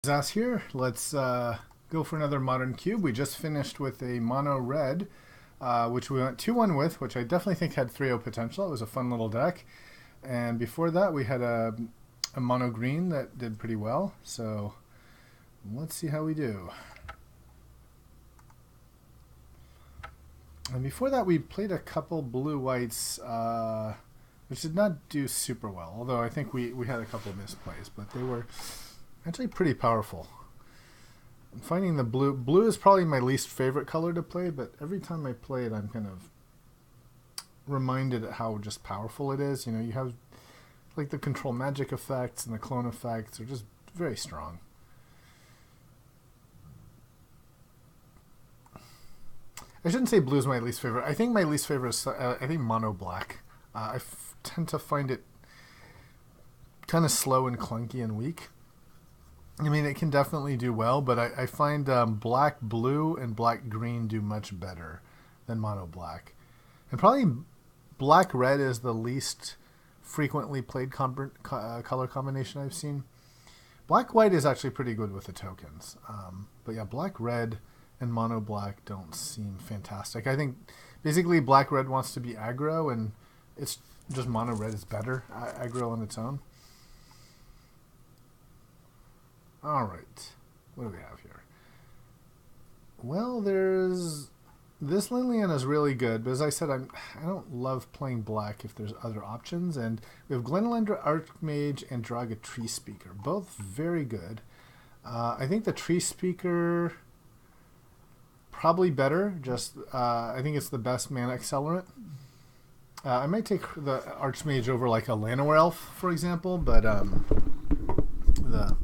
Zas here. Let's go for another modern cube. We just finished with a mono red, which we went 2-1 with, which I definitely think had 3-0 potential. It was a fun little deck. And before that, we had a mono green that did pretty well. So let's see how we do. And before that, we played a couple blue whites, which did not do super well. Although I think we had a couple misplays, but they were actually pretty powerful. I'm finding the blue. Blue is probably my least favorite color to play, but every time I play it, I'm kind of reminded at how just powerful it is. You know, you have like the control magic effects and the clone effects are just very strong. I shouldn't say blue is my least favorite. I think my least favorite is I think mono black. Tend to find it kind of slow and clunky and weak. I mean, it can definitely do well, but I find black blue and black green do much better than mono black. And probably black red is the least frequently played color combination I've seen. Black white is actually pretty good with the tokens. But yeah, black red and mono black don't seem fantastic. I think basically black red wants to be aggro, and it's just mono red is better aggro on its own. All right, what do we have here? Well, there's this Liliana is really good, but as I said, I don't love playing black if there's other options. And we have Glenelendra, Archmage, and Draga Tree Speaker, both very good. I think the Tree Speaker probably better. Just I think it's the best mana accelerant. I might take the Archmage over like a Llanowar Elf, for example, but the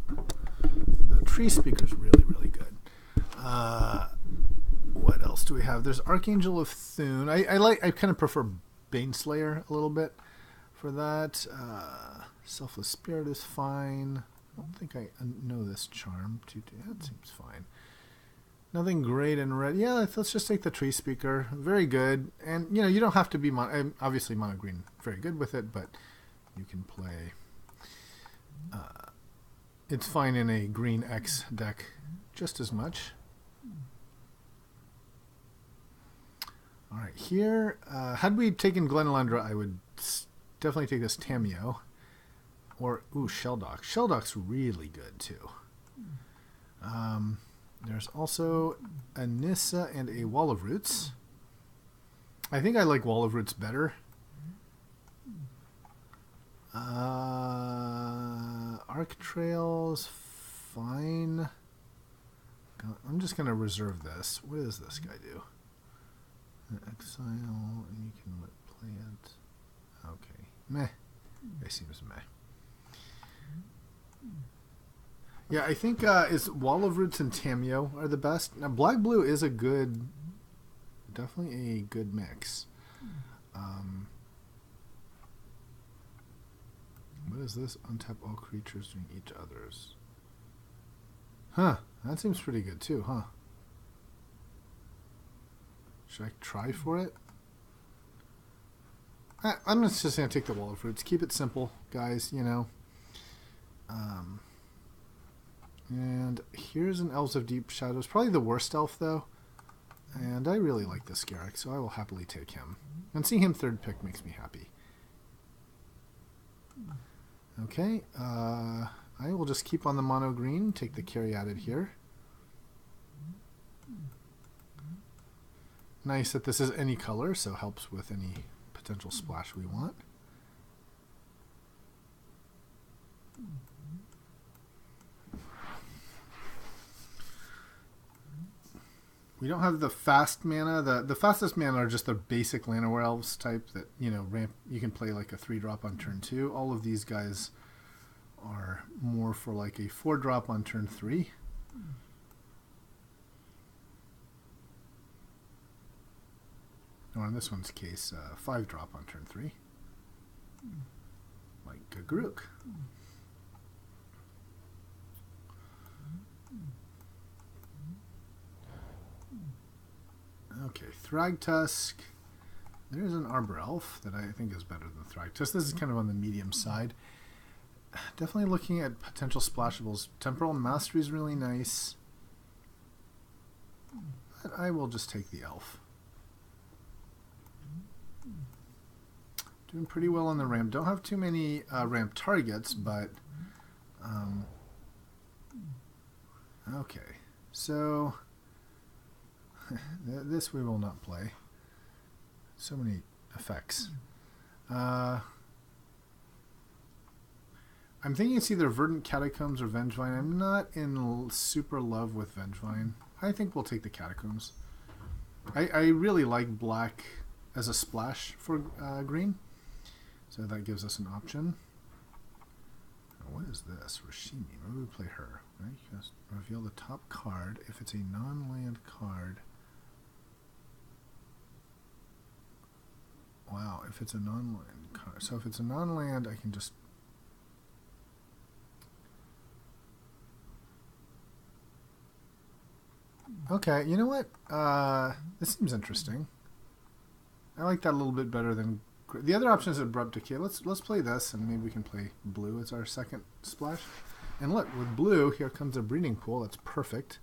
Tree Speaker's really, really good. What else do we have? There's Archangel of Thune. I kind of prefer Baneslayer a little bit for that. Selfless Spirit is fine. I don't think I know this charm. That seems fine. Nothing great in red. Yeah, let's just take the Tree Speaker. Very good. And, you know, you don't have to be obviously mono green. Very good with it, but you can play... it's fine in a green X deck just as much. All right, here, had we taken Glenelendra, I would definitely take this Tameo. Or, Sheldock. Sheldock's really good, too. There's also a Nissa and a Wall of Roots. I think I like Wall of Roots better. Arc Trail's fine. I'm just going to reserve this. What does this guy do? Exile, and you can play it. Okay. Meh. It seems meh. Yeah, I think it's Wall of Roots and Tameo are the best. Now, Black Blue is definitely a good mix. What is this? Untap all creatures during each other's. Huh. That seems pretty good too, huh? Should I try for it? I'm just going to take the Wall of Roots. Keep it simple, guys, you know. And here's an Elves of Deep Shadows. Probably the worst elf, though. And I really like this Scarrick, so I will happily take him. And seeing him third pick makes me happy. Okay, I will just keep on the mono green, take the Caryatid here. Nice that this is any color, so helps with any potential splash we want. We don't have the fast mana. The fastest mana are just the basic Llanowar Elves type that, you know, you can play like a 3-drop on turn 2. All of these guys are more for like a 4-drop on turn 3. Or in this one's case, 5-drop on turn 3. Like Gagrook. Okay, Thragtusk. There's an Arbor Elf that I think is better than Thragtusk. This is kind of on the medium side. definitely looking at potential splashables. Temporal Mastery is really nice. But I will just take the elf. Doing pretty well on the ramp. Don't have too many ramp targets, but okay. So this we will not play. So many effects. I'm thinking it's either Verdant Catacombs or Vengevine. I'm not in super love with Vengevine. I think we'll take the Catacombs. I really like black as a splash for green. So that gives us an option. What is this? Rashimi. Maybe we play her. Right? You guys reveal the top card. If it's a non-land card. Wow, if it's a non-land card. So if it's a non-land, I can just... Okay, you know what? This seems interesting. I like that a little bit better than... The other option is Abrupt Decay. Let's play this, and maybe we can play blue as our second splash. And look, with blue, here comes a Breeding Pool. That's perfect.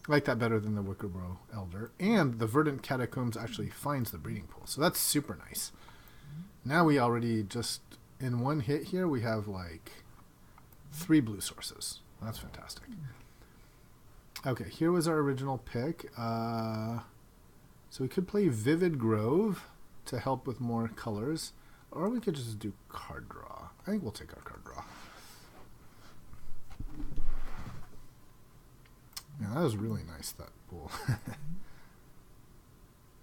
I like that better than the Wickerboro Elder. And the Verdant Catacombs actually finds the Breeding Pool. So that's super nice. Now we already just, in one hit here, we have like 3 blue sources. That's fantastic. Okay, here was our original pick. So we could play Vivid Grove to help with more colors, or we could just do card draw. I think we'll take our card draw. Yeah, that was really nice, that pool.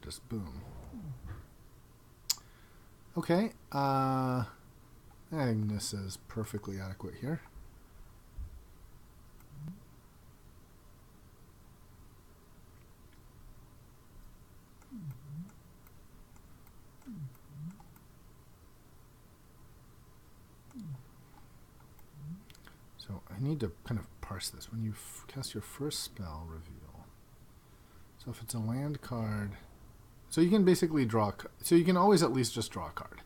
Just boom. Okay, I think this is perfectly adequate here. So I need to kind of parse this. When you cast your first spell, reveal. So if it's a land card, so you can basically draw. So you can always at least just draw a card.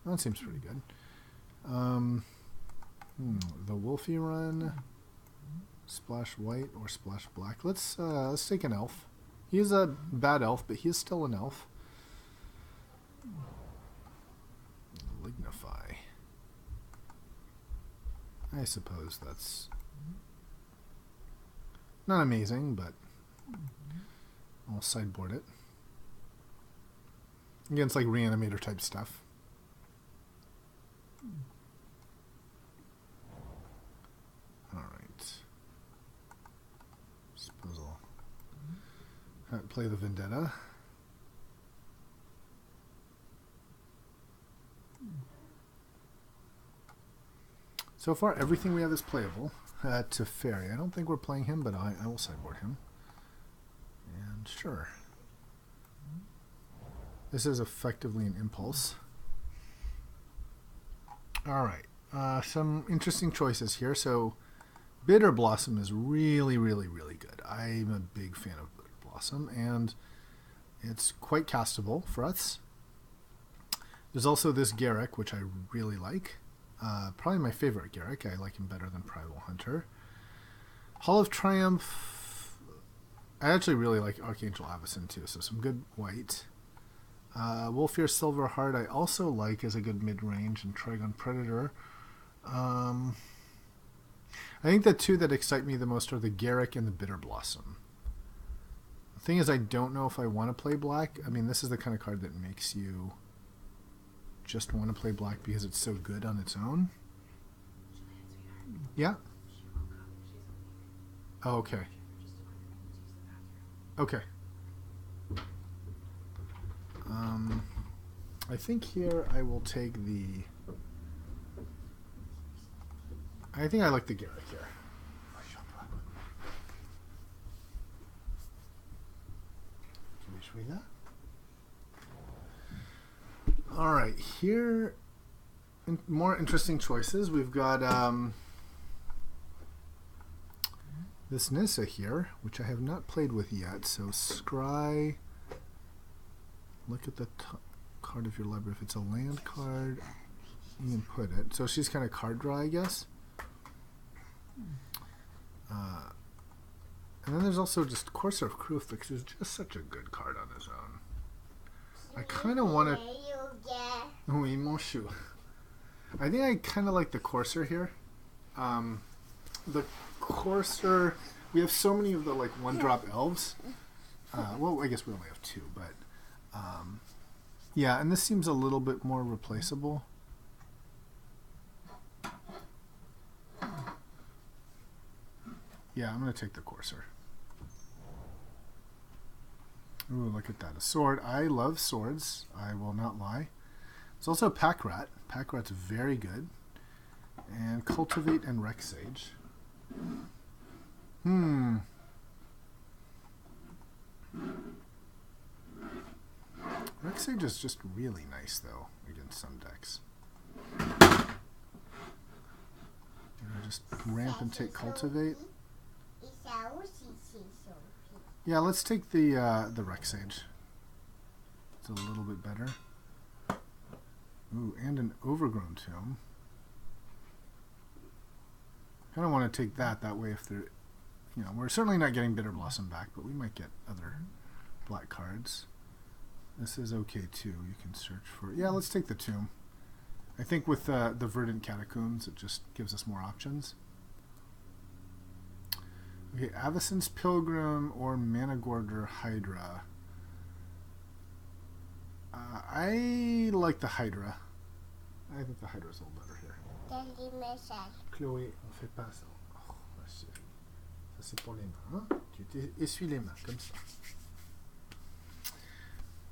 That seems pretty good. The Wolfie run, splash white or splash black. Let's take an elf. He is a bad elf, but he is still an elf. Lignify. I suppose that's not amazing, but I'll sideboard it. Again, it's like Reanimator type stuff. Alright. Suppose I'll play the Vendetta. So far, everything we have is playable. To Fairy. I don't think we're playing him, but I will sideboard him. And sure. This is effectively an impulse. Alright. Some interesting choices here. So, Bitter Blossom is really, really, really good. I'm a big fan of Bitter Blossom, and it's quite castable for us. There's also this Garrick, which I really like. Probably my favorite Garrick. I like him better than Primal Hunter. Hall of Triumph. I actually really like Archangel Avacyn too, so some good white. Wolfear Silverheart I also like as a good mid-range, and Trigon Predator. I think the two that excite me the most are the Garrick and the Bitter Blossom. The thing is, I don't know if I want to play black. I mean, this is the kind of card that makes you just want to play black because it's so good on its own. Yeah? Oh, okay. Okay. I think here I will take the... I think I like the Garrick here. Alright, here, more interesting choices. We've got this Nissa here, which I have not played with yet. So scry, look at the card of your library. If it's a land card, you can put it. So she's kind of card draw, I guess. And then there's also just Courser of Crucifix, who's just such a good card on his own. I kind of want to... Oui, mon chou. I think I kind of like the Courser here. The Courser... We have so many of the like one-drop elves. Well, I guess we only have two, but... yeah, and this seems a little bit more replaceable. Yeah, I'm going to take the Courser. Ooh, look at that. A sword. I love swords. I will not lie. There's also a Pack Rat. Pack Rat's very good. And Cultivate and Rex Sage. Rex Sage is just really nice, though, against some decks. Just ramp and take Cultivate. Yeah, let's take the Rex Sage. It's a little bit better. Ooh, and an Overgrown Tomb. Kind of want to take that. That way, if they're, you know, we're certainly not getting Bitter Blossom back, but we might get other black cards. This is okay too. You can search for. Yeah, let's take the Tomb. I think with the Verdant Catacombs, it just gives us more options. Okay, Avacyn's Pilgrim or Managorger Hydra. I like the Hydra. I think the Hydra's a little better here. Chloé, on fait pas ça. Oh, ma chérie. Ça c'est pour les mains. Hein? Tu t'essuies les mains, comme ça.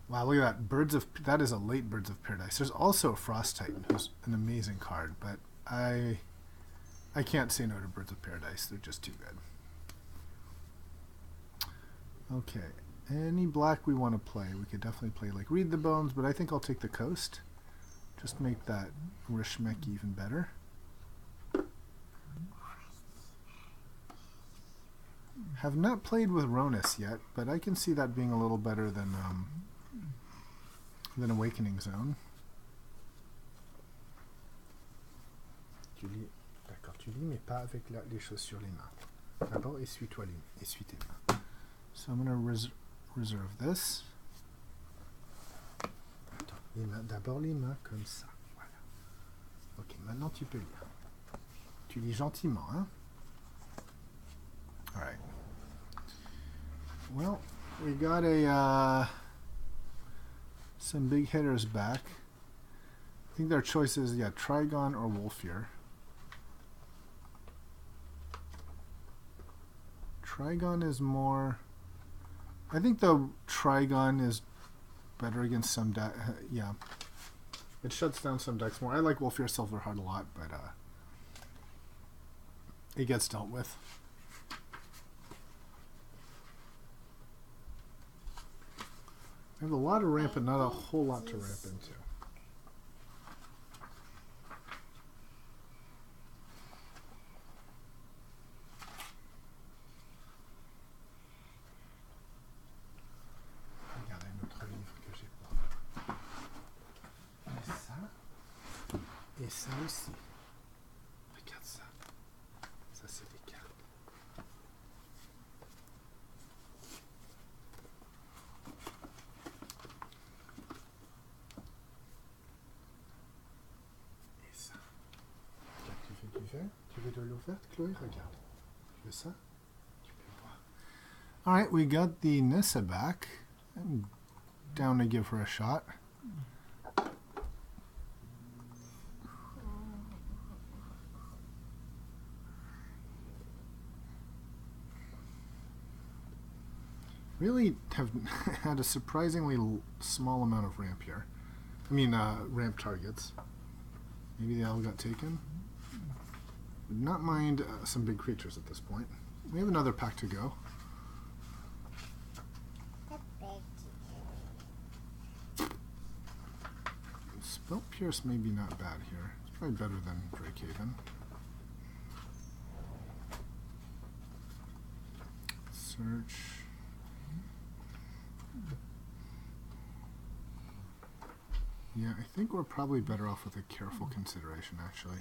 Wow, look at that. That is a late Birds of Paradise. There's also a Frost Titan, who's an amazing card, but I can't say no to Birds of Paradise. They're just too good. Okay, any black we want to play. We could definitely play like Read the Bones, but I think I'll take the Coast. Just make that Rishmek even better. Have not played with Ronus yet, but I can see that being a little better than Awakening Zone. D'accord, tu lis, mais pas avec les choses sur les mains. D'abord, essuie-toi essuie tes mains. So I'm going to reserve this. Attends, d'abord les mains comme ça. Voilà. Ok, maintenant tu peux lire. Tu lis gentiment, hein? All right. Well, we got some big hitters back. I think their choices, yeah, Trigon or Wolfear. Trigon is more... I think the Trigon is better against some decks. Yeah. It shuts down some decks more. I like Wolfear Silverheart a lot, but it gets dealt with. I have a lot of ramp and not a whole lot to ramp into. Regardez notre livre que j'ai pas. Et ça aussi. Regarde ça. Ça c'est des cartes. Tu veux de l'eau verte, Chloé? Regarde. Tu veux ça? Tu peux voir. Alright, we got the Nissa back. I'm down to give her a shot. Really have had a surprisingly small amount of ramp here. I mean, ramp targets. Maybe they all got taken. Would not mind some big creatures at this point. We have another pack to go. Spell Pierce may be not bad here. It's probably better than Drakehaven. Search. Yeah, I think we're probably better off with a careful consideration, actually.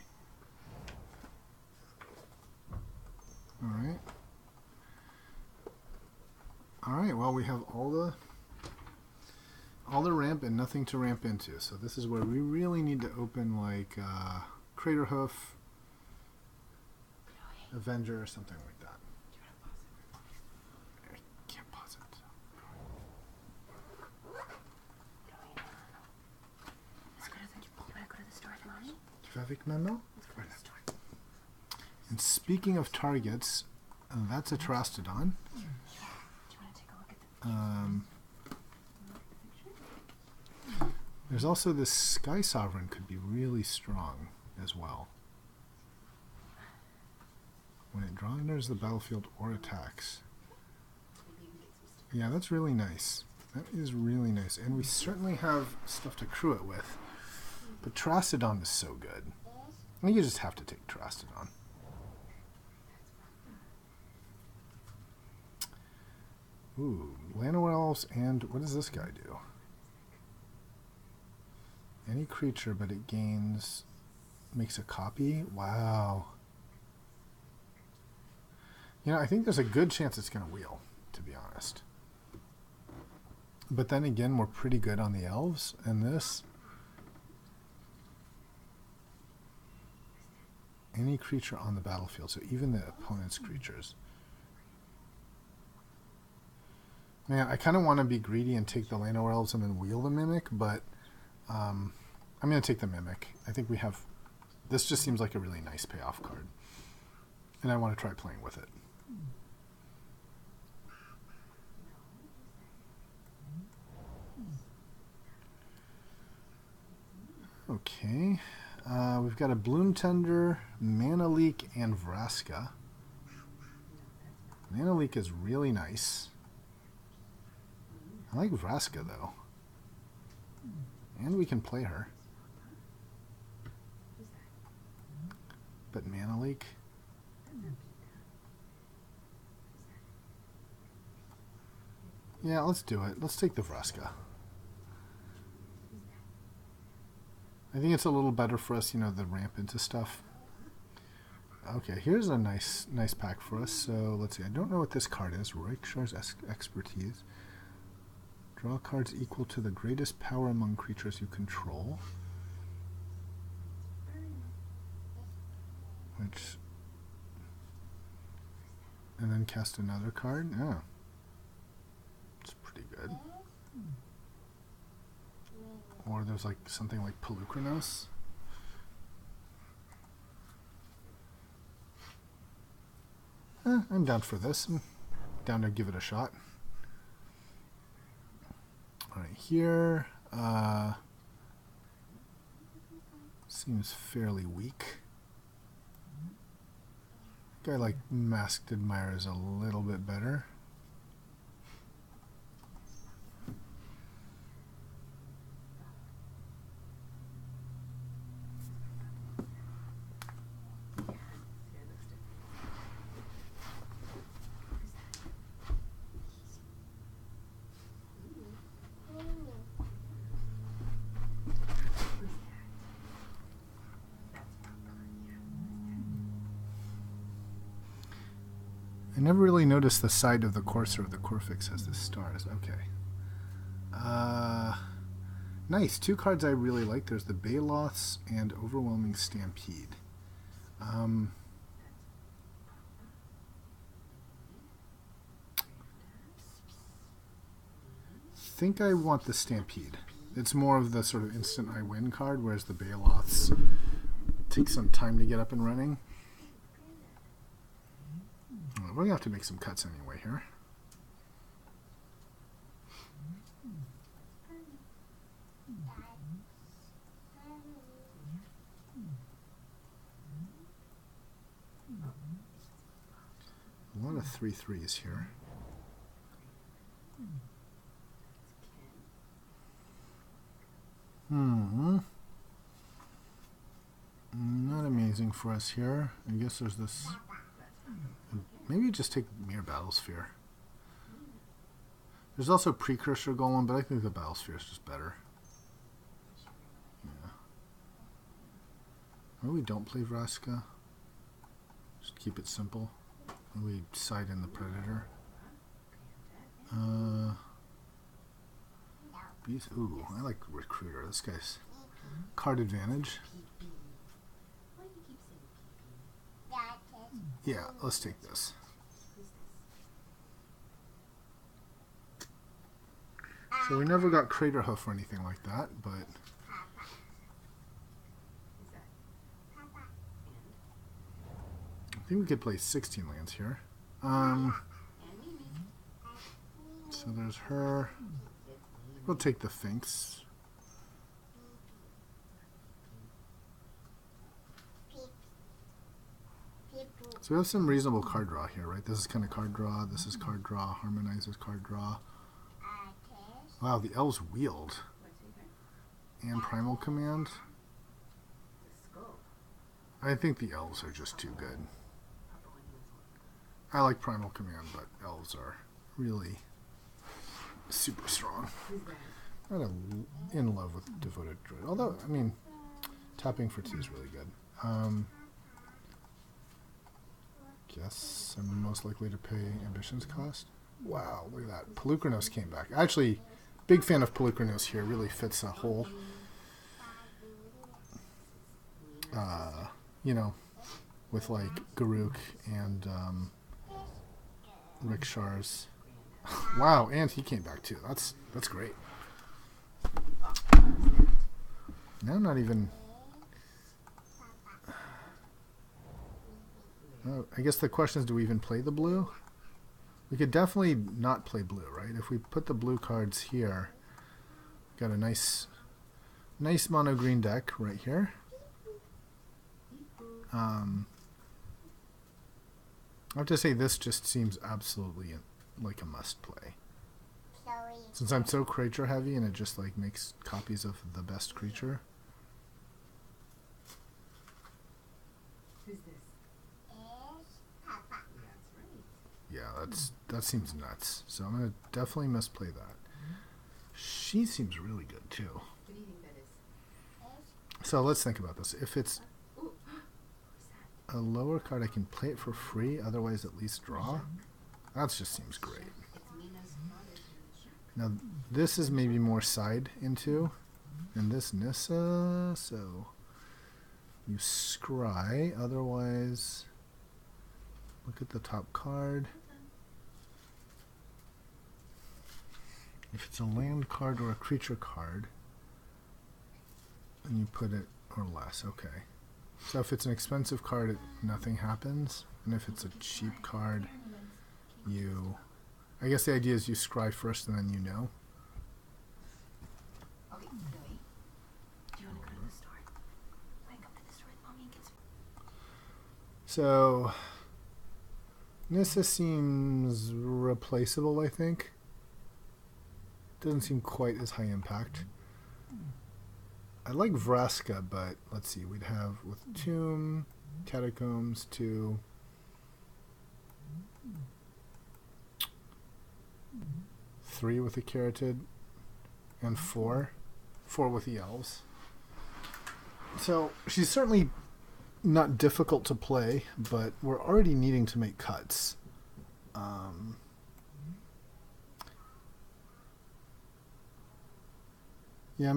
Alright. Alright, well, we have all the ramp and nothing to ramp into. So this is where we really need to open like Craterhoof, Avenger, or something like that. I can't pause it. Tu vas avec maman? And speaking of targets, that's a Terastodon. There's also this Sky Sovereign could be really strong as well. When it enters the battlefield or attacks. Yeah, that's really nice. That is really nice. And we certainly have stuff to crew it with. But Terastodon is so good. I think you just have to take Terastodon. Ooh, Llanowelves, and what does this guy do? Any creature, but it makes a copy? Wow. You know, I think there's a good chance it's going to wheel, to be honest. But then again, we're pretty good on the elves, and this... Any creature on the battlefield, so even the opponent's creatures. Man, I kind of want to be greedy and take the Llanowelves and then wheel the Mimic, but I'm going to take the Mimic. I think we have... This just seems like a really nice payoff card. And I want to try playing with it. Okay. We've got a Bloom Tender, Mana Leak, and Vraska. Mana Leak is really nice. I like Vraska, though. And we can play her. But Mana Leak? Yeah, let's do it. Let's take the Vraska. I think it's a little better for us, you know, the ramp into stuff. Okay, here's a nice pack for us. So let's see. I don't know what this card is. Reikshar's Expertise. Draw cards equal to the greatest power among creatures you control. And then cast another card. Yeah. It's pretty good. Or there's like something like Pelucranos. I'm down for this. I'm down to give it a shot. Alright, here seems fairly weak. I like Masked Admirers a little bit better. I never really noticed the side of the Corsair of the Corfix has the stars. Okay. Nice. Two cards I really like. There's the Baloths and Overwhelming Stampede. Think I want the Stampede. It's more of the sort of instant I win card, whereas the Baloths take some time to get up and running. We're going to have to make some cuts anyway here. A lot of 3/3s here. Not amazing for us here. I guess there's this... Maybe just take Mere Battlesphere. There's also Precursor Golem, but I think the Battlesphere is just better. Maybe we don't play Vraska. Just keep it simple. And we side in the Predator. Ooh, I like Recruiter. This guy's card advantage. Yeah, let's take this. So we never got Crater Hoof or anything like that, but I think we could play 16 lands here. So there's her. We'll take the Finks. So we have some reasonable card draw here, right? This is kind of card draw. This is card draw. Harmonize is card draw. Wow, the elves wield. And Primal Command. I think the elves are just too good. I like Primal Command, but elves are really super strong. I'm in love with Devoted Druid. Although, I mean, tapping for 2 is really good. Guess I'm most likely to pay Ambition's cost. Wow, look at that. Pelucranos came back. Actually, big fan of Pelucranos here. Really fits a whole, you know, with like Garuk and Rickshars. Wow, and he came back too. That's great. Now I'm not even. Oh, I guess the question is, do we even play the blue? We could definitely not play blue, right? If we put the blue cards here, got a nice mono green deck right here. I have to say this just seems absolutely like a must play. Since I'm so creature heavy and it just like makes copies of the best creature. Yeah, that seems nuts. So I'm gonna definitely misplay that. She seems really good too. So let's think about this. If it's a lower card, I can play it for free. Otherwise, at least draw. That just seems great. Now this is maybe more side into, and this Nissa. So you scry. Otherwise, look at the top card. If it's a land card or a creature card, and you put it or less, okay. So if it's an expensive card, nothing happens, and if it's a cheap card, I guess the idea is you scry first and then you know. So Nissa seems replaceable, I think. Doesn't seem quite as high impact. I like Vraska, but let's see. We'd have with Tomb, Catacombs, 2. Three with the Carotid, and 4. 4 with the Elves. So she's certainly not difficult to play, but we're already needing to make cuts. Yeah,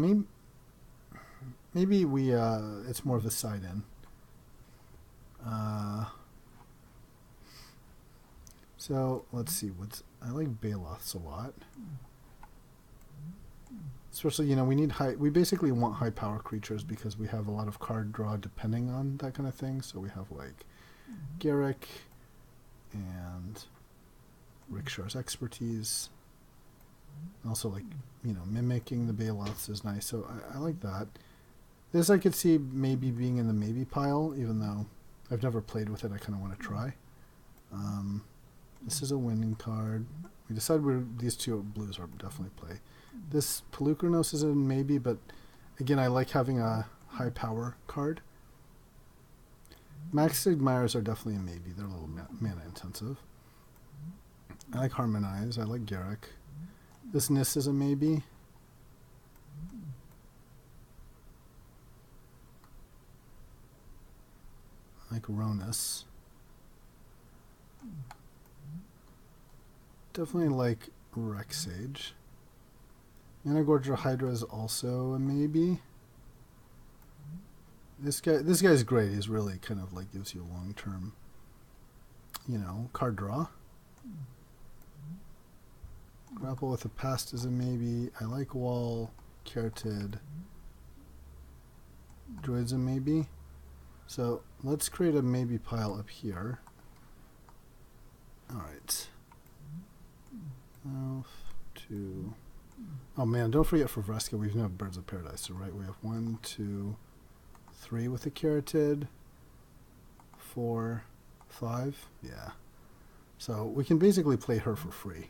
maybe we it's more of a side in. So let's see. I like Baloths a lot. Especially, we basically want high power creatures because we have a lot of card draw depending on that kind of thing. So we have like Garrick and Rickshar's expertise. Also, like, mimicking the Baloths is nice. So I like that. This I could see maybe being in the maybe pile, even though I've never played with it. I kind of want to try. This is a winning card. We decided these 2 blues are definitely play. This Pelucranos is a maybe, but again, I like having a high power card. Max Sigmires are definitely a maybe. They're a little mana intensive. I like Harmonize. I like Garrick. This Nis is a maybe. like Ronus. Definitely like Rexage. Managorger Hydra is also a maybe. This guy's great. He's really kind of like gives you a long-term, you know, card draw. Grapple with the Past is a maybe. I like Wall, Carotid. Druid's a maybe. So let's create a maybe pile up here. Alright. Two. Oh man, don't forget for Vraska, we have Birds of Paradise. So right, we have 1, 2, 3 with the Carotid. 4, 5. Yeah. So we can basically play her for free.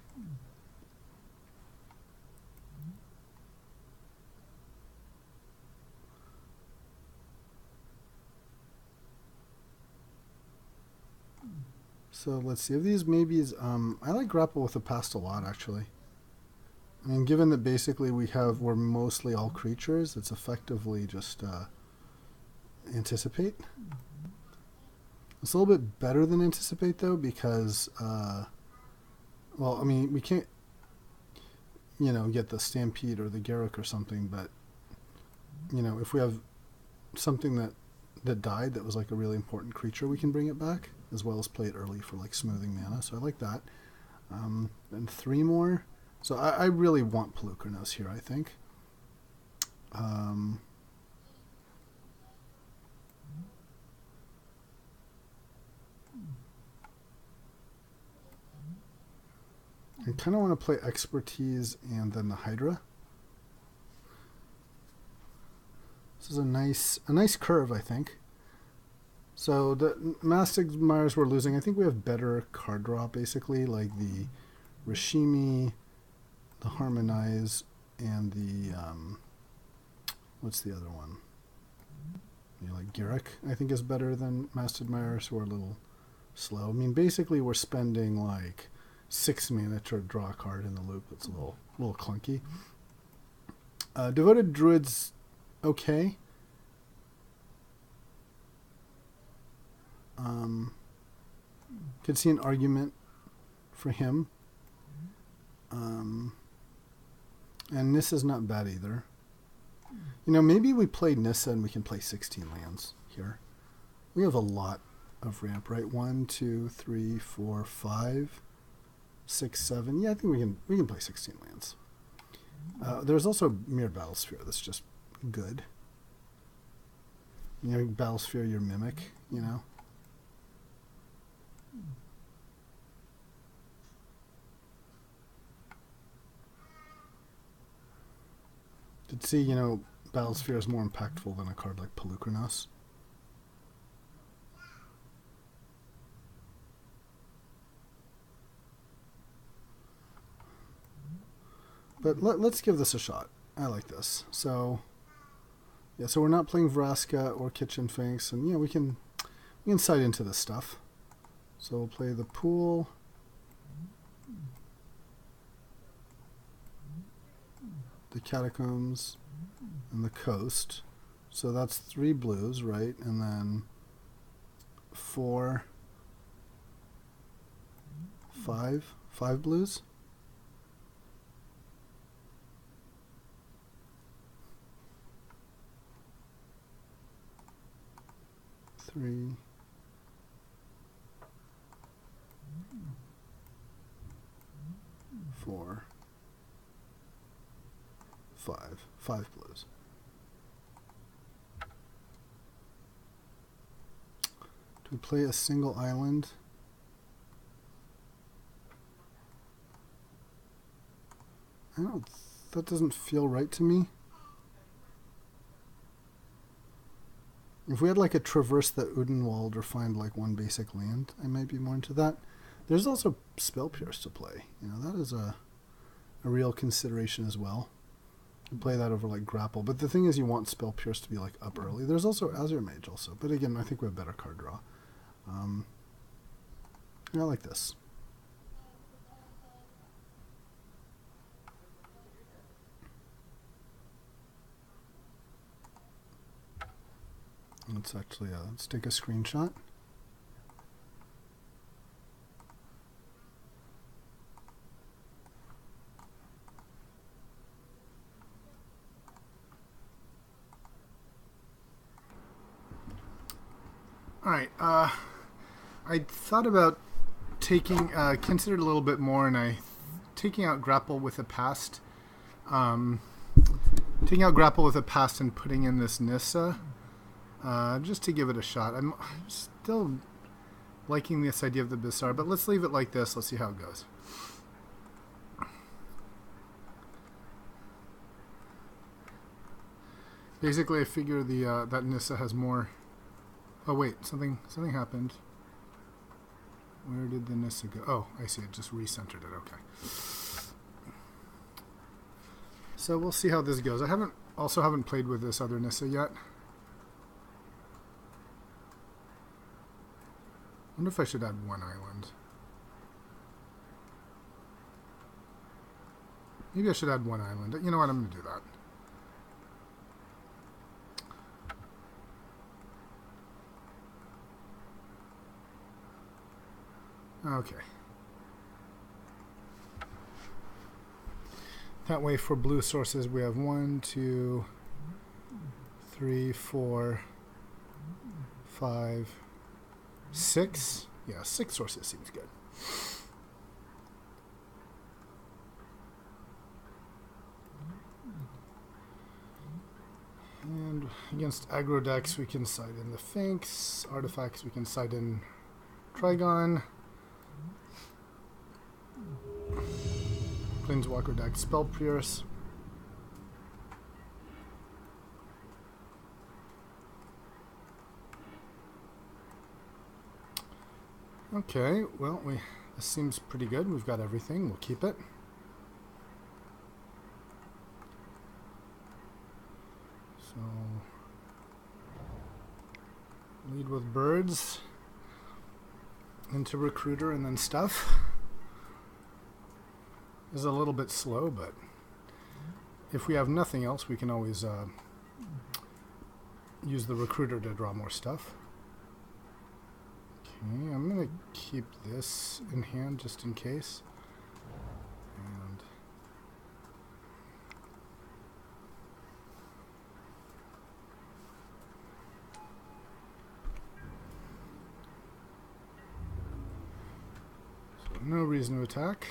So let's see if these maybes. I like Grapple with the Past a lot, actually. I mean, given that basically we're mostly all creatures, it's effectively just Anticipate. It's a little bit better than Anticipate though, because well, I mean, we can't, you know, get the Stampede or the Garruk or something, but you know, if we have something that died that was like a really important creature, we can bring it back, as well as play it early for like smoothing mana. So I like that. And 3 more. So I really want Polukranos here, I think. I kind of want to play Expertise and then the Hydra. This is a nice curve, I think. So the Mastigmires we're losing. I think we have better card draw, basically, like the Rishimi, the Harmonize, and the what's the other one? You know, like Garruk, I think is better than Mastigmire, so we're a little slow. I mean, basically we're spending like 6 mana to draw a card in the loop. It's a little clunky. Devoted Druid's okay. Could see an argument for him. And Nissa's not bad either. You know, maybe we play Nissa and we can play 16 lands here. We have a lot of ramp, right? 1, 2, 3, 4, 5, 6, 7. Yeah, I think we can play 16 lands. There's also Mirrored Battlesphere that's just good. You know, Battlesphere your Mimic, you know. Did see, you know, Battlesphere is more impactful than a card like Polukranos. But let's give this a shot. I like this. So, yeah, so we're not playing Vraska or Kitchen Finks, and yeah, we can sight into this stuff. So we'll play the Pool. The Catacombs, and the Coast. So that's 3 blues, right? And then 4, 5 blues. Three, 4, 5 blues. Do we play a single island? That doesn't feel right to me. If we had like a traverse the Udenwald or find like 1 basic land, I might be more into that. There's also Spell Pierce to play. You know, that is a real consideration as well. You play that over like Grapple. But the thing is, you want Spell Pierce to be like up early. There's also Azure Mage also. But again, I think we have better card draw. Yeah, I like this. Let's actually let's take a screenshot. All right. I thought about considered a little bit more, and taking out grapple with the past. Um, Taking out grapple with the past and putting in this Nissa, just to give it a shot. I'm still liking this idea of the Bizarre, but let's leave it like this. Let's see how it goes. Basically, I figure that Nissa has more. Oh wait, something happened. Where did the Nissa go? Oh, I see. It just recentered it. Okay. So we'll see how this goes. I haven't played with this other Nissa yet. I wonder if I should add one island. Maybe I should add one island. You know what? I'm going to do that. Okay. That way for blue sources we have 1, 2, 3, 4, 5, 6. Yeah, 6 sources seems good. And against aggro decks we can side in the Finks. Artifacts we can side in Trigon. Planeswalker deck, Spell Pierce. Okay, well, this seems pretty good. We've got everything. We'll keep it. So, lead with birds into Recruiter and then stuff. Is a little bit slow, but if we have nothing else, we can always use the Recruiter to draw more stuff. Okay, I'm going to keep this in hand just in case. And so no reason to attack.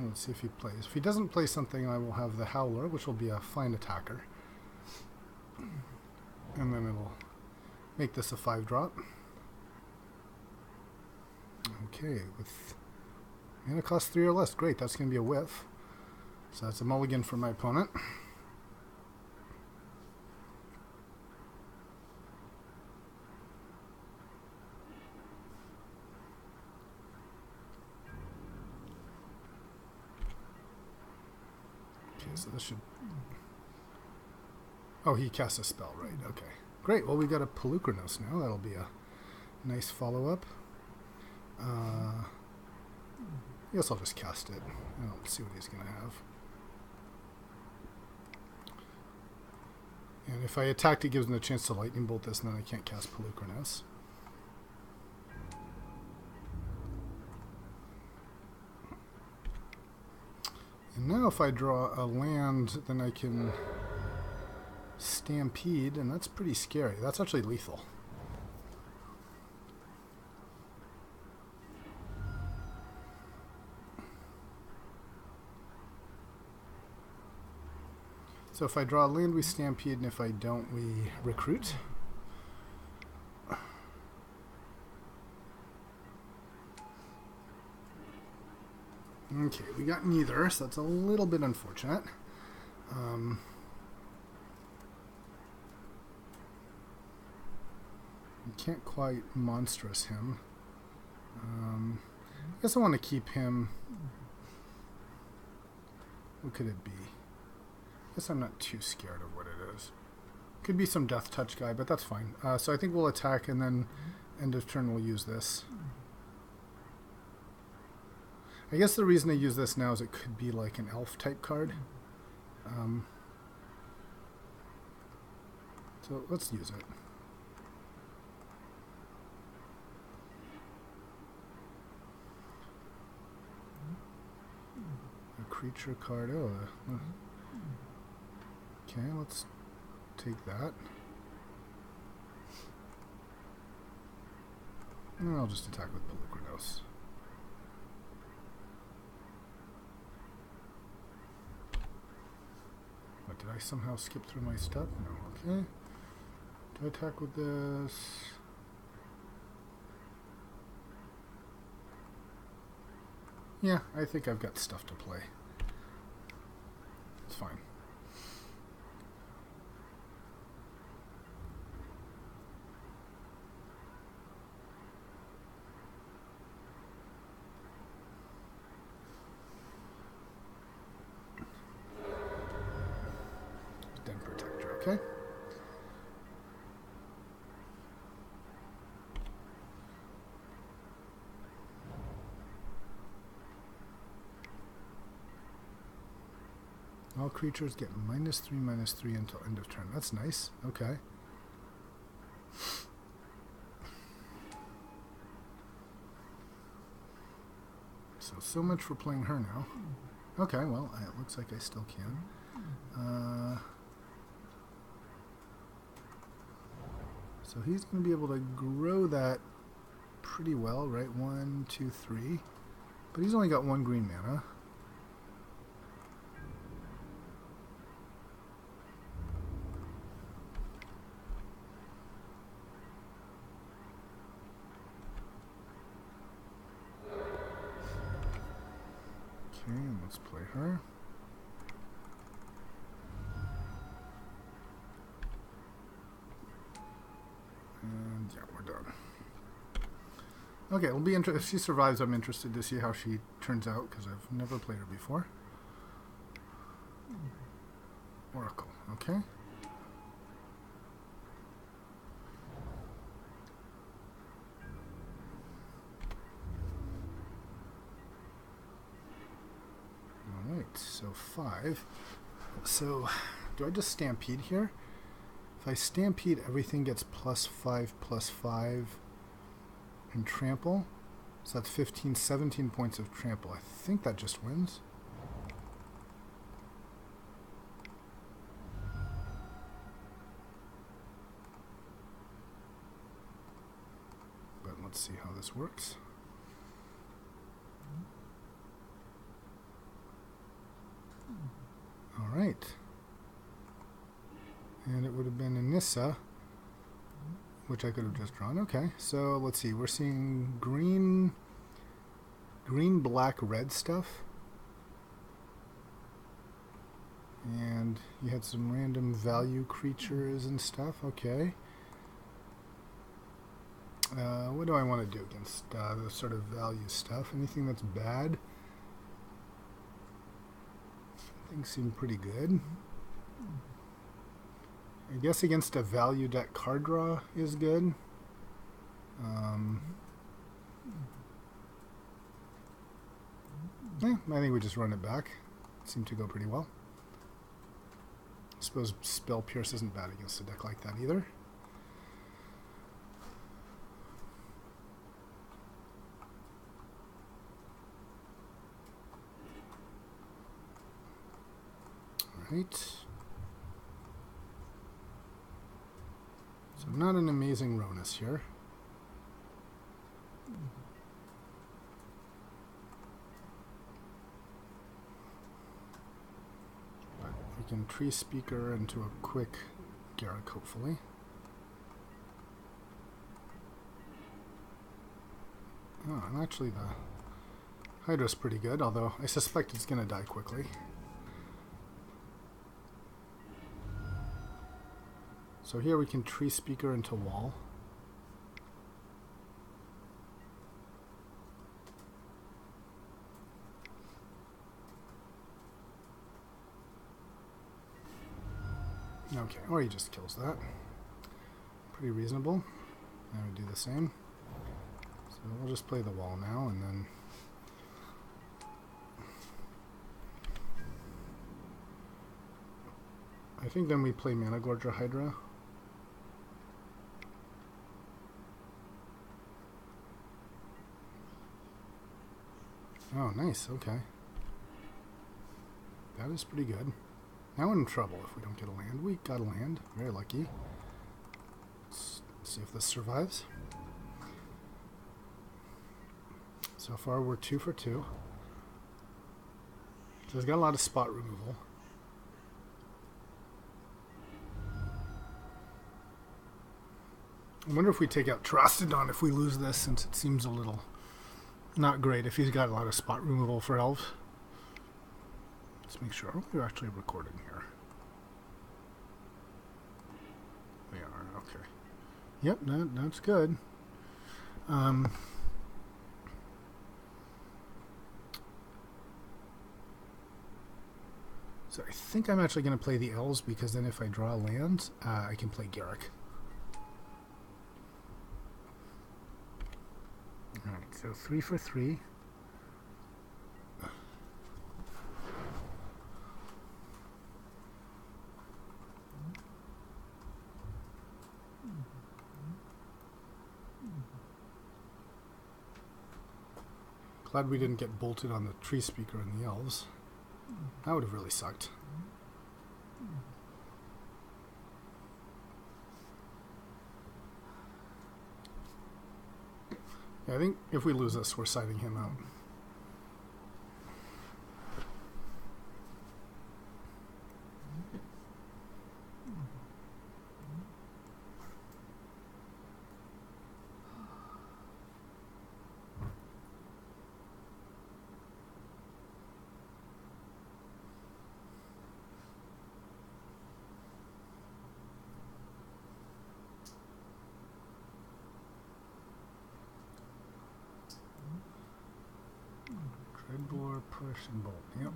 Let's see if he plays. If he doesn't play something, I will have the Howler, which will be a fine attacker. And then it'll make this a 5-drop. Okay, with mana cost 3 or less. Great, that's going to be a whiff. So that's a mulligan for my opponent. So this should... Oh, he casts a spell, right. Okay. Great. Well, we got a Polukranos now. That'll be a nice follow-up. I guess I'll just cast it. I'll see what he's going to have. And if I attacked, it gives him a chance to lightning bolt this, and then I can't cast Polukranos. And now if I draw a land, then I can Stampede, and that's pretty scary. That's actually lethal. So if I draw a land, we Stampede, and if I don't, we Recruit. Okay, we got neither, so that's a little bit unfortunate. We can't quite monstrous him. I guess I want to keep him. What could it be? I guess I'm not too scared of what it is. Could be some Death Touch guy, but that's fine. So I think we'll attack, and then end of turn we'll use this. I guess the reason I use this now is it could be like an elf type card. So let's use it. creature card. Oh, okay, let's take that. And I'll just attack with Pelicrinos. What, did I somehow skip through my stuff? No, okay. Do I attack with this? Yeah, I think I've got stuff to play. It's fine. Den Protector, okay? All creatures get -3/-3 until end of turn. That's nice. Okay. So much for playing her now. Okay, well, it looks like I still can. So he's going to be able to grow that pretty well, right? 1, 2, 3. But he's only got 1 green mana. Okay, let's play her. And yeah, we're done. Okay, it'll be interesting. If she survives, I'm interested to see how she turns out, because I've never played her before. Oracle, okay. Alright, so 5. So, do I just Stampede here? If I Stampede, everything gets +5/+5 and Trample. So that's 15, 17 points of Trample. I think that just wins. But let's see how this works. Alright. And it would have been Anissa, which I could have just drawn. Okay, so let's see. We're seeing green, black, red stuff. And you had some random value creatures and stuff. Okay. What do I want to do against the sort of value stuff? Anything that's bad? Things seem pretty good. I guess against a value deck, card draw is good. Yeah, I think we just run it back. Seemed to go pretty well. I suppose Spell Pierce isn't bad against a deck like that either. Alright. So not an amazing Ronus here. But we can Tree Speaker into a quick Garrick, hopefully. Oh, and actually the Hydra's pretty good, although I suspect it's going to die quickly. So here we can Tree Speaker into wall. Okay, or he just kills that. Pretty reasonable. I would do the same. So we'll just play the wall now, and then I think then we play Mana Gorger Hydra. Oh, nice, okay. that is pretty good. Now we're in trouble if we don't get a land. We got a land. Very lucky. Let's see if this survives. So far we're 2 for 2. So he's got a lot of spot removal. I wonder if we take out Terastodon if we lose this, since it seems a little not great if he's got a lot of spot removal for elves. Let's make sure we're actually recording here. We are, okay. Yep, that's good. So I think I'm actually going to play the elves, because then if I draw land, I can play Garrick. Alright, so 3 for 3. Glad we didn't get bolted on the tree speaker and the elves. That would have really sucked. Yeah, I think if we lose this, we're siding him out. Dreadbore, push, and bolt. Yep.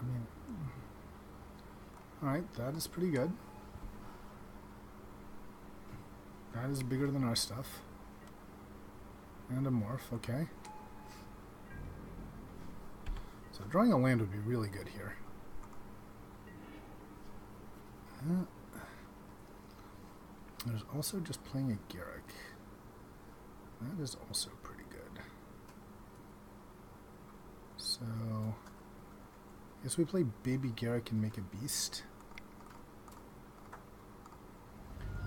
I mean, alright, that is pretty good. That is bigger than our stuff. And a morph, okay. So drawing a land would be really good here. There's also just playing a Garrick. That is also pretty good. So, I guess we play Baby Garrick and make a beast.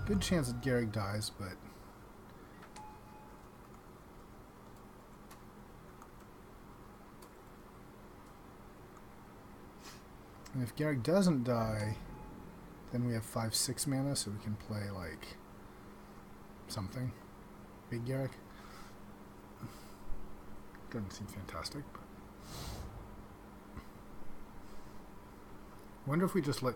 Good chance that Garrick dies, but and if Garrick doesn't die, then we have 5/6 mana, so we can play like something. Big Garrick. Doesn't seem fantastic, but wonder if we just let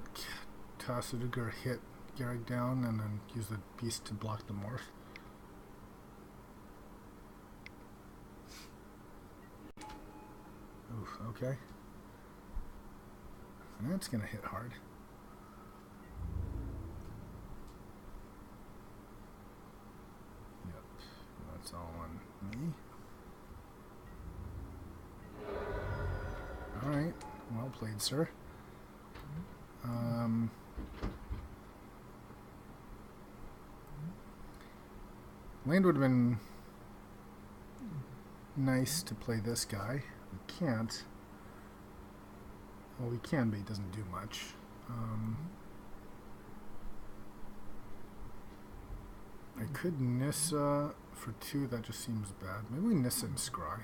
Tassadugar hit Garrick down and then use the beast to block the morph. Oof, okay. That's gonna hit hard. Yep, that's all on me. Alright, well played, sir. Land would have been nice to play this guy. We can't. Well, we can, but he doesn't do much. I could Nissa for 2, that just seems bad. Maybe we Nissa and Scry.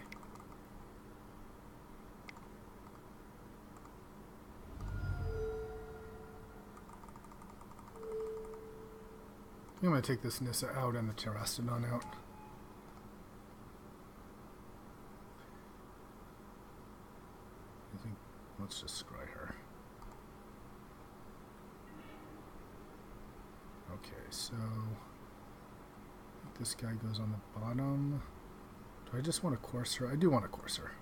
I'm going to take this Nissa out and the Terastodon out. I think, let's just scry her. Okay, so this guy goes on the bottom. Do I just want to Courser? I do want to Courser.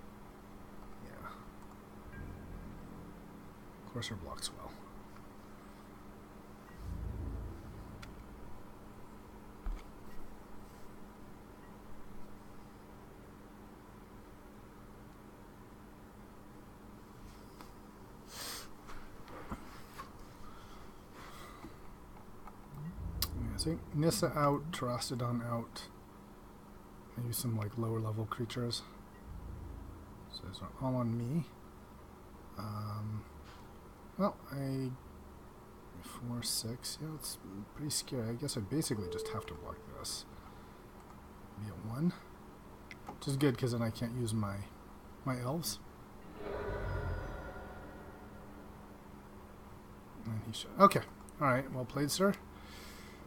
Yeah. Courser blocks well. So Nissa out, Terastodon out. maybe some like lower level creatures. So those are all on me. Well, 4, 6. Yeah, it's pretty scary. I guess I basically just have to block this. Be a 1, which is good because then I can't use my elves. And he should. Okay. All right. Well played, sir.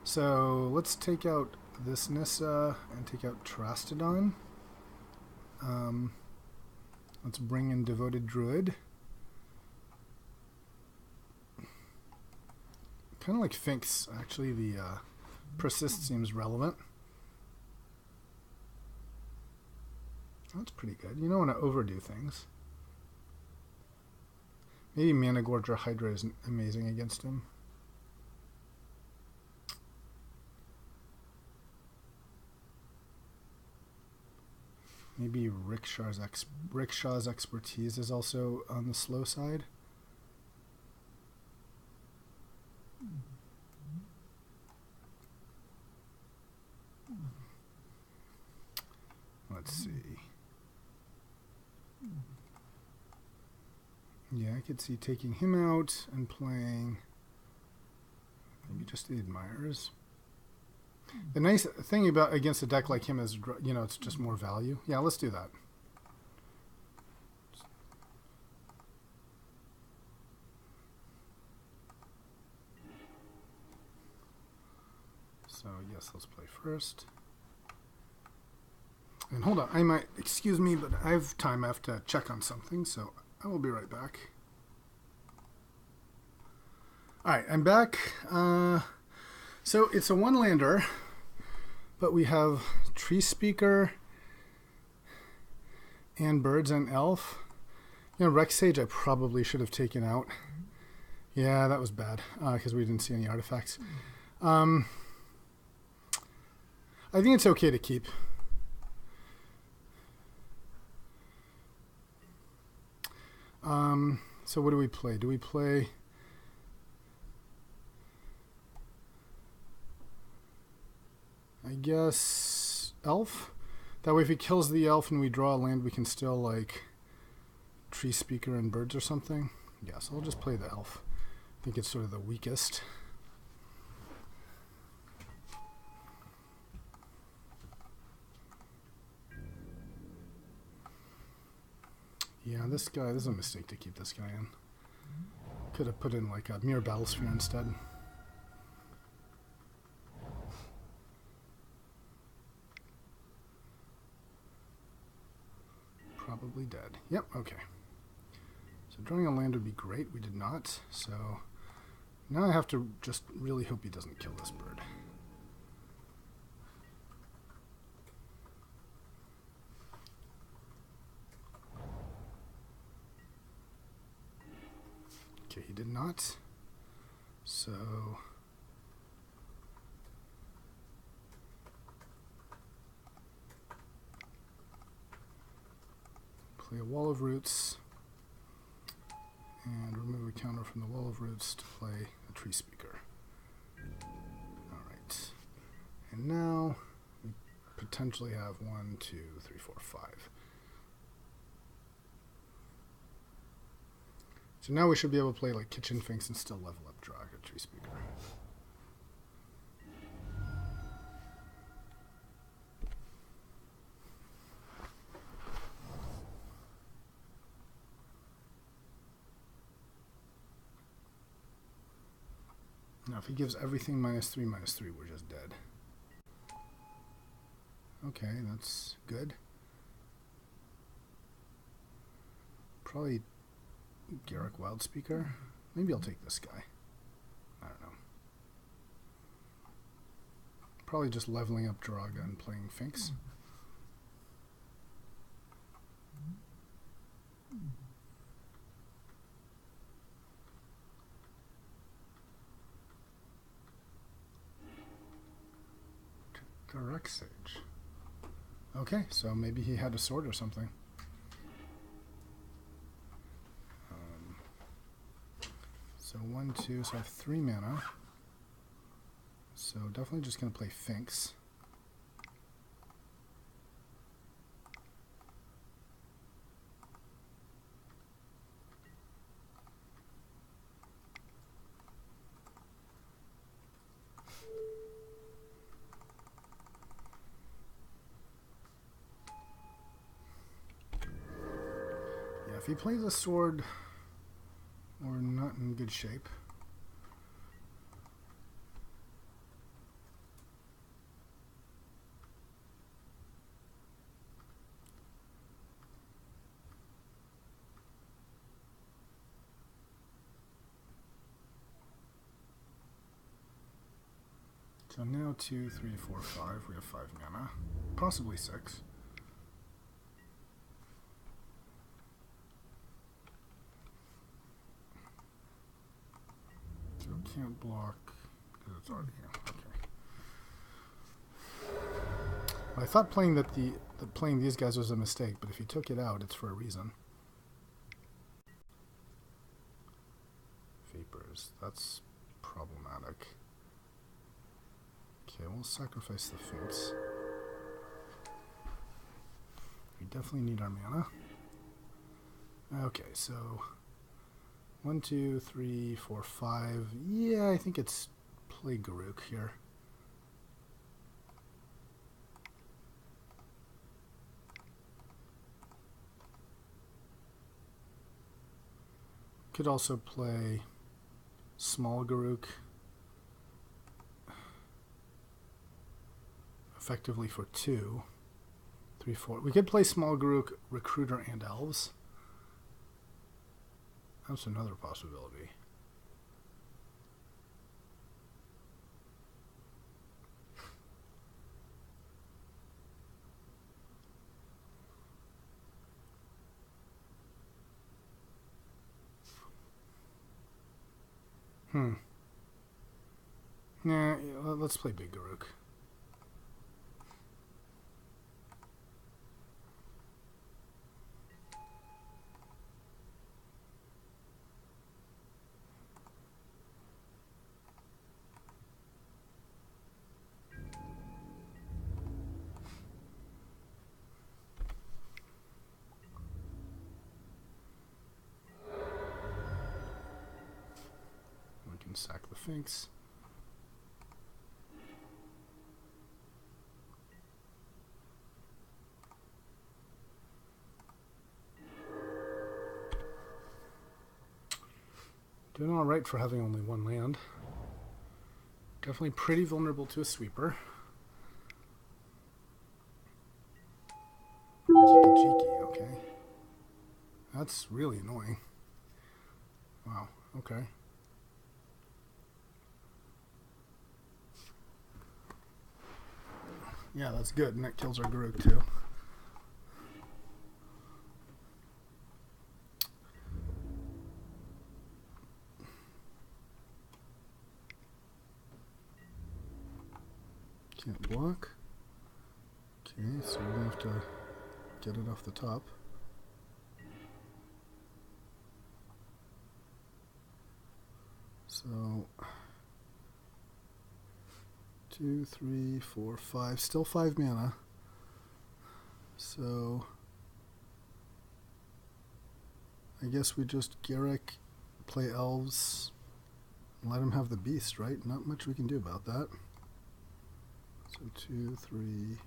So let's take out this Nissa and take out Trastodon. Let's bring in Devoted Druid. Kind of like Finks, actually. The Persist seems relevant. That's pretty good. You don't want to overdo things. Maybe Mana Gorge or Hydra is amazing against him. Maybe Rickshaw's expertise is also on the slow side. Let's see. Yeah, I could see taking him out and playing maybe just the Admirers. The nice thing about against a deck like him is, you know, it's just more value. Yeah, let's do that. So yes, let's play first. And hold on, I might, excuse me, but I have time. I have to check on something, so I will be right back. All right, I'm back. So it's a one-lander, but we have Tree Speaker and Birds and Elf. You know, Rex Sage I probably should have taken out. Yeah, that was bad because we didn't see any artifacts. I think it's okay to keep. So what do we play? Do we play... I guess Elf? That way if he kills the Elf and we draw a land, we can still, like, Tree Speaker and Birds or something. Yeah, so I'll just play the Elf. I think it's sort of the weakest. Yeah, this is a mistake to keep this guy in. Could have put in, like, a Mirror Battlesphere instead. Probably dead. Yep, okay. So drawing a land would be great. We did not. So now I have to just really hope he doesn't kill this bird. Okay, he did not. So play a Wall of Roots and remove a counter from the Wall of Roots to play a Tree Speaker. Alright. And now we potentially have 1, 2, 3, 4, 5. So now we should be able to play like Kitchen Finks and still level up draw a Tree Speaker. Now if he gives everything -3, -3, we're just dead. Okay, that's good. Probably Garruk Wildspeaker. Maybe I'll take this guy. I don't know. Probably just leveling up Draga and playing Finks. Garruk Sage. Okay, so maybe he had a sword or something. So 1, 2, so I have 3 mana. So definitely just going to play Finks. if he plays a sword, we're not in good shape. So now 2, 3, 4, 5. We have 5 mana. Possibly 6. So can't block because it's already here. Okay. Well, I thought playing playing these guys was a mistake, but if you took it out, it's for a reason. Vapors. That's problematic. Okay, we'll sacrifice the Finks. We definitely need our mana. Okay, so 1, 2, 3, 4, 5. Yeah, I think it's play Garuk here. Could also play small Garuk. Effectively for 2, 3, 4. We could play small Garuk, Recruiter, and Elves. That's another possibility. Nah, let's play Big Garuk. We can sack the Finks. Doing all right for having only 1 land. Definitely pretty vulnerable to a sweeper. Jiki-jiki, okay. That's really annoying. Wow, okay. Yeah, that's good, and that kills our Garuk too. Can't block. Okay, so we're gonna have to get it off the top. So 2, 3, 4, 5. Still 5 mana. So I guess we just Garruk, play Elves, and let him have the beast, right? Not much we can do about that. So 2, 3,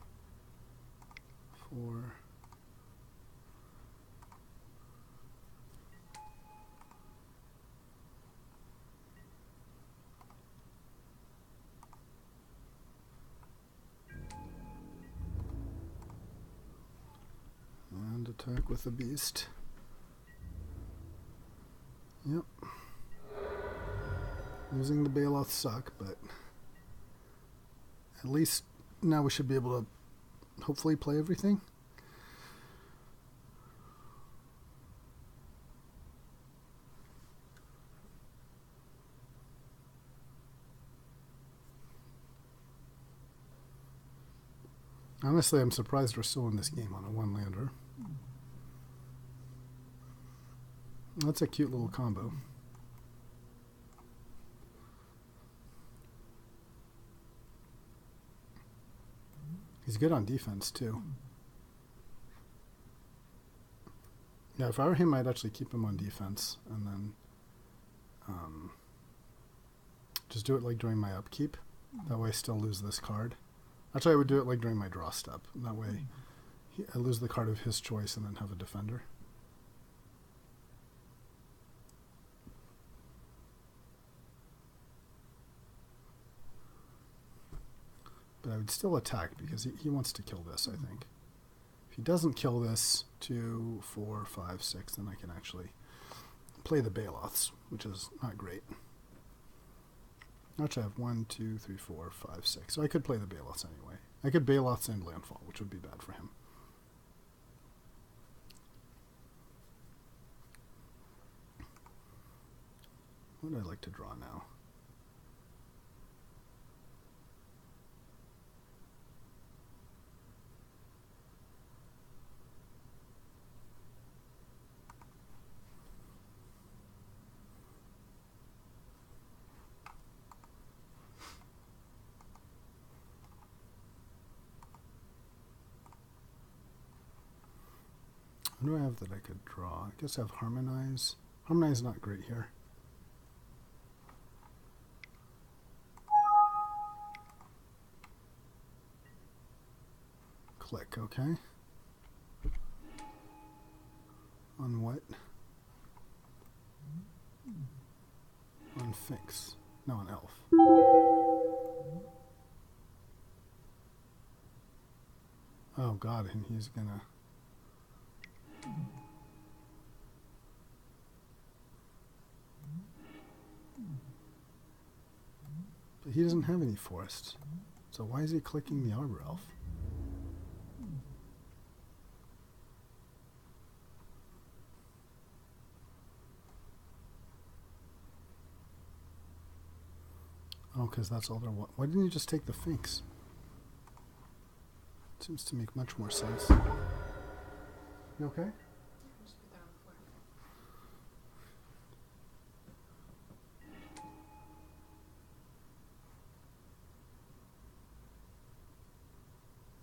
4. And attack with the beast. Yep. Losing the Baloth suck, but at least now we should be able to hopefully play everything. Honestly, I'm surprised we're still in this game on a 1-lander. That's a cute little combo. He's good on defense, too. Yeah, if I were him, I'd actually keep him on defense, and then just do it like during my upkeep. That way I still lose this card. Actually, I would do it like during my draw step. That way I lose the card of his choice and then have a defender. would still attack because he wants to kill this, I think. If he doesn't kill this, 2, 4, 5, 6, then I can actually play the Baloths, which is not great. Actually, I have 1, 2, 3, 4, 5, 6. So I could play the Baloths anyway. I could Baloths and Landfall, which would be bad for him. What would I like to draw now? What do I have that I could draw? I guess I have Harmonize. Harmonize is not great here. Click, okay. On what? On Finks. No, on Elf. Oh god, and he's gonna... But he doesn't have any forests. So why is he clicking the Arbor Elf? Oh, because that's all there was. Why didn't you just take the Finks? Seems to make much more sense. You okay? Just put that on the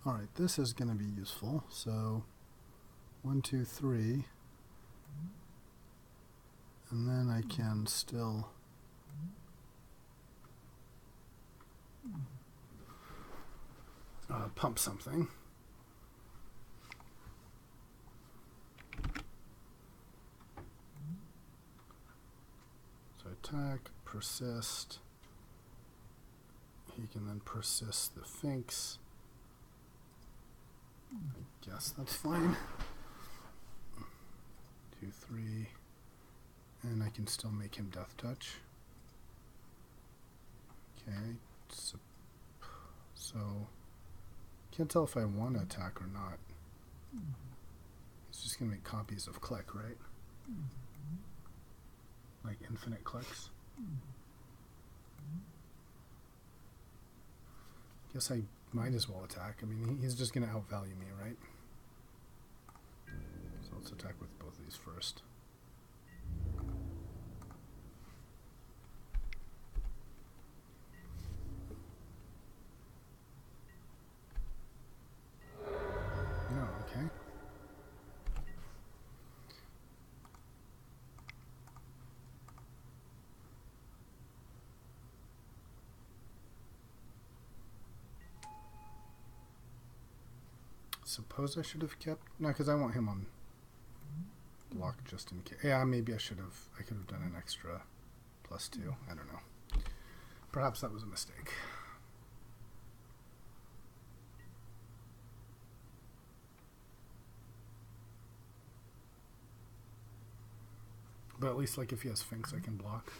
floor. Alright, this is going to be useful. So, 1, 2, 3. And then I can still... pump something. So attack, persist. He can then persist the Finks. I guess that's fine. 2, 3. And I can still make him Death Touch. Okay. So can't tell if I want to attack or not. It's just going to make copies of Click, right? Like infinite clicks. Guess I might as well attack. I mean, he's just going to outvalue me, right? So let's attack with both of these first. No, okay. Suppose I should have kept... No, because I want him on block just in case. Yeah, maybe I should have... I could have done an extra +2. I don't know. Perhaps that was a mistake. But at least, like, if he has Finks, I can block.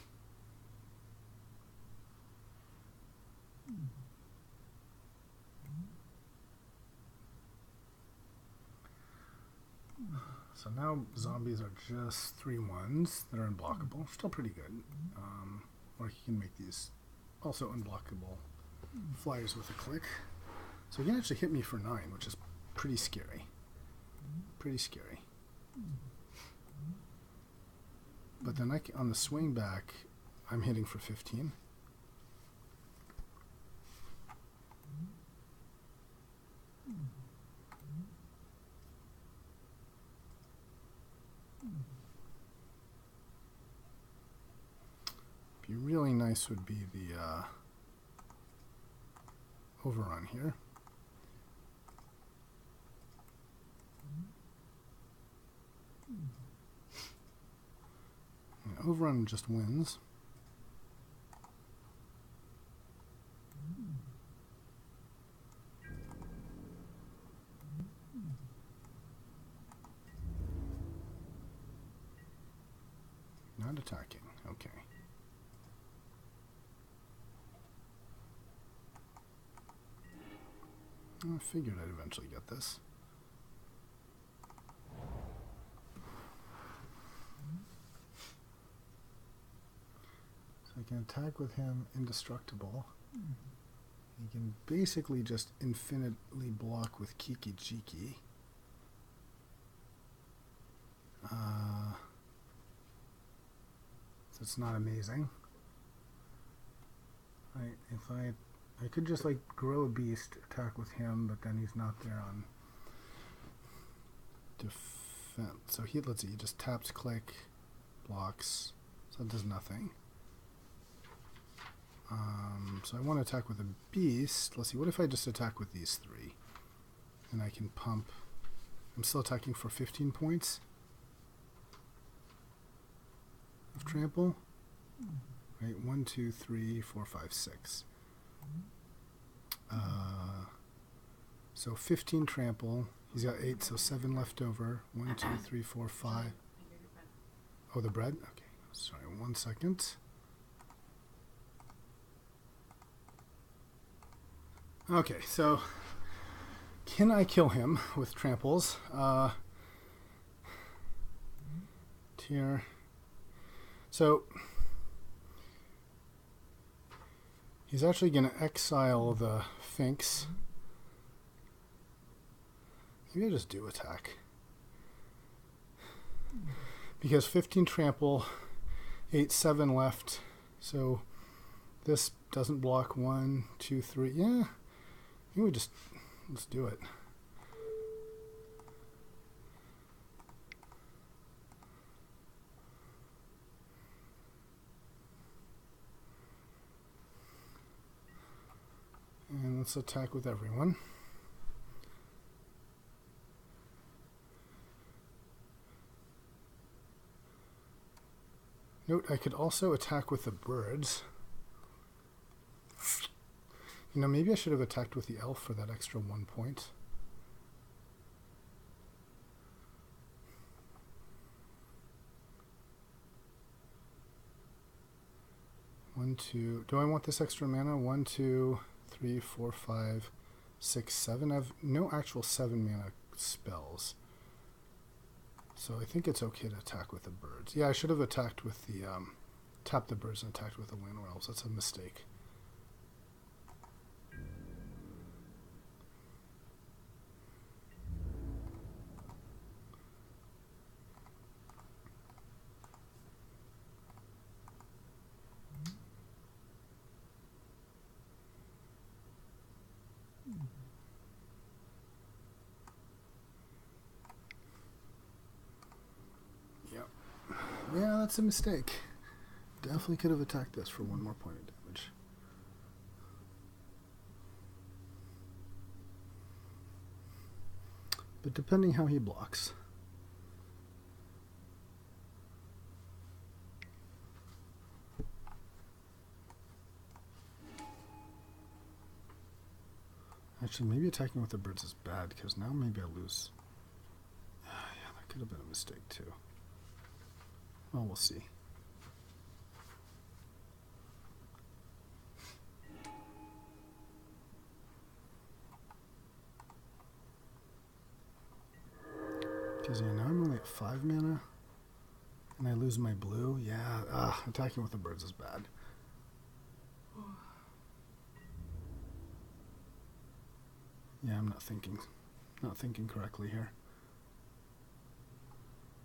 So now zombies are just 3/1s that are unblockable. Still pretty good. Or he can make these also unblockable flyers with a click. So he can actually hit me for 9, which is pretty scary. Pretty scary. But then on the swing back, I'm hitting for 15. Be really nice would be the overrun here. Yeah, overrun just wins. Not attacking. Okay. I figured I'd eventually get this. So I can attack with him indestructible. He can basically just infinitely block with Kiki Jiki. So it's not amazing. I could just like grow a beast, attack with him, but then he's not there on defense. So let's see, he just taps, click, blocks, so it does nothing. So I want to attack with a beast. Let's see, what if I just attack with these three? And I can pump. I'm still attacking for 15 points of trample. Right, 1, 2, 3, 4, 5, 6. So 15 trample. He's got 8, so 7 left over. 1, 2, 3, 4, 5. Oh, the bread? Okay, sorry, 1 second. Okay, so can I kill him with tramples? Tier. So he's actually going to exile the Finks. Maybe I just do attack. Because 15 trample, 8, 7 left. So this doesn't block 1, 2, 3. Yeah. Maybe let's do it. And let's attack with everyone. Note, I could also attack with the birds. You know, maybe I should have attacked with the elf for that extra 1 point. One, two. Do I want this extra mana? 1, 2, 3, 4, 5, 6, 7. I have no actual 7 mana spells. So I think it's okay to attack with the birds. Yeah, I should have attacked with the, tapped the birds and attacked with the Land Elves. That's a mistake. Yeah, that's a mistake. Definitely could have attacked this for 1 more point of damage. But depending how he blocks. Actually, maybe attacking with the birds is bad, because now maybe I lose. Yeah, that could have been a mistake too. Well, we'll see. Because now I'm only at 5 mana, and I lose my blue. Yeah, attacking with the birds is bad. Yeah, I'm not thinking correctly here.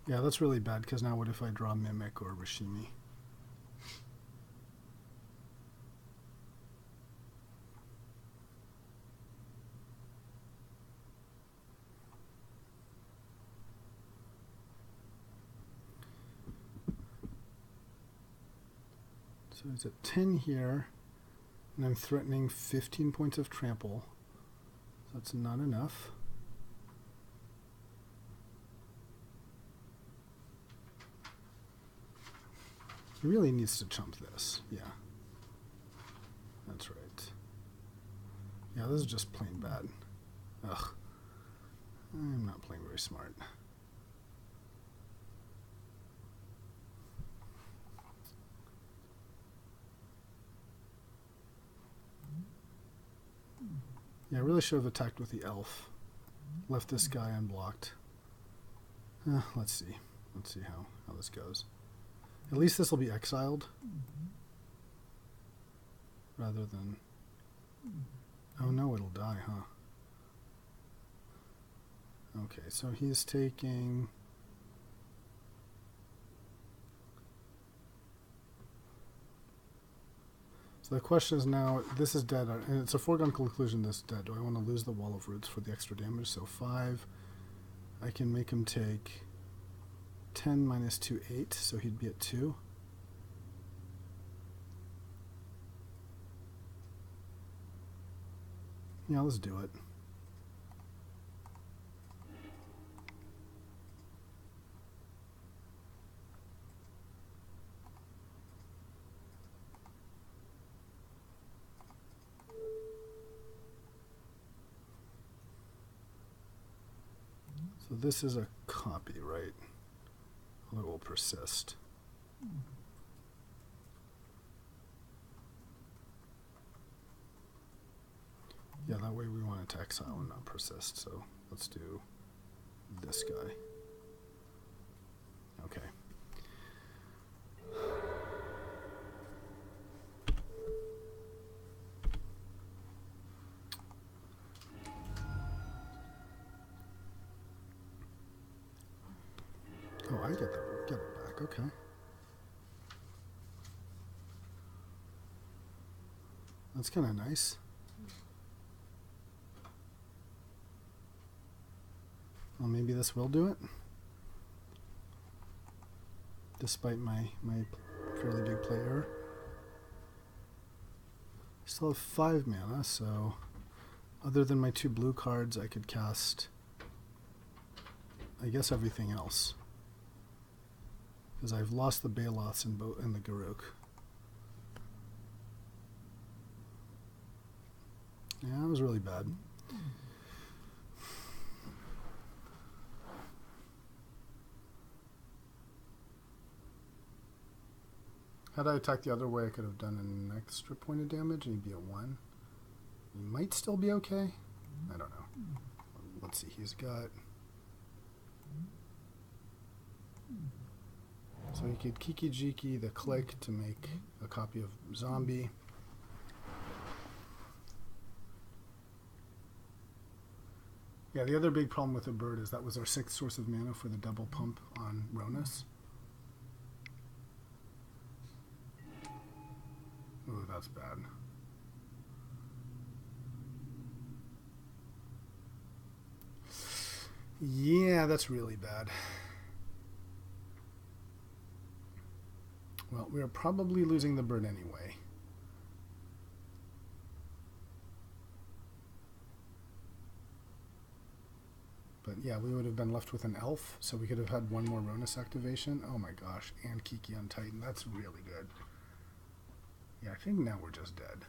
Yeah, that's really bad, because now what if I draw Mimic or Rashimi? So it's at 10 here, and I'm threatening 15 points of trample. So that's not enough. He really needs to chump this. Yeah. That's right. Yeah, this is just plain bad. Ugh. I'm not playing very smart. Yeah, I really should have attacked with the elf. Left this guy unblocked. Let's see. Let's see how this goes. At least this will be exiled. Rather than... Oh no, it'll die, huh? Okay, so he's taking... So the question is now, this is dead, and it's a foregone conclusion this is dead. Do I want to lose the Wall of Roots for the extra damage? So 5. I can make him take 10 minus 2, 8, so he'd be at 2. Yeah, let's do it. So this is a copy, right? Although it will persist. Yeah, that way we want it to exile and not persist, so let's do this guy. Okay. Oh, I get it back, okay. That's kind of nice. Well, maybe this will do it. Despite my fairly big play error. Still have 5 mana, so other than my 2 blue cards, I could cast, I guess, everything else. Because I've lost the Baloths and the Garruk. Yeah, that was really bad. Had I attacked the other way, I could have done an extra point of damage and he'd be at 1. He might still be okay. I don't know. Let's see, he's got... So he could Kiki-Jiki the Click to make a copy of Zombie. Yeah, the other big problem with the bird is that was our 6th source of mana for the double pump on Ronus. Ooh, that's bad. Yeah, that's really bad. Well, we're probably losing the bird anyway. But yeah, we would have been left with an elf, so we could have had 1 more Ronus activation. Oh my gosh, and Kiki on Titan. That's really good. Yeah, I think now we're just dead.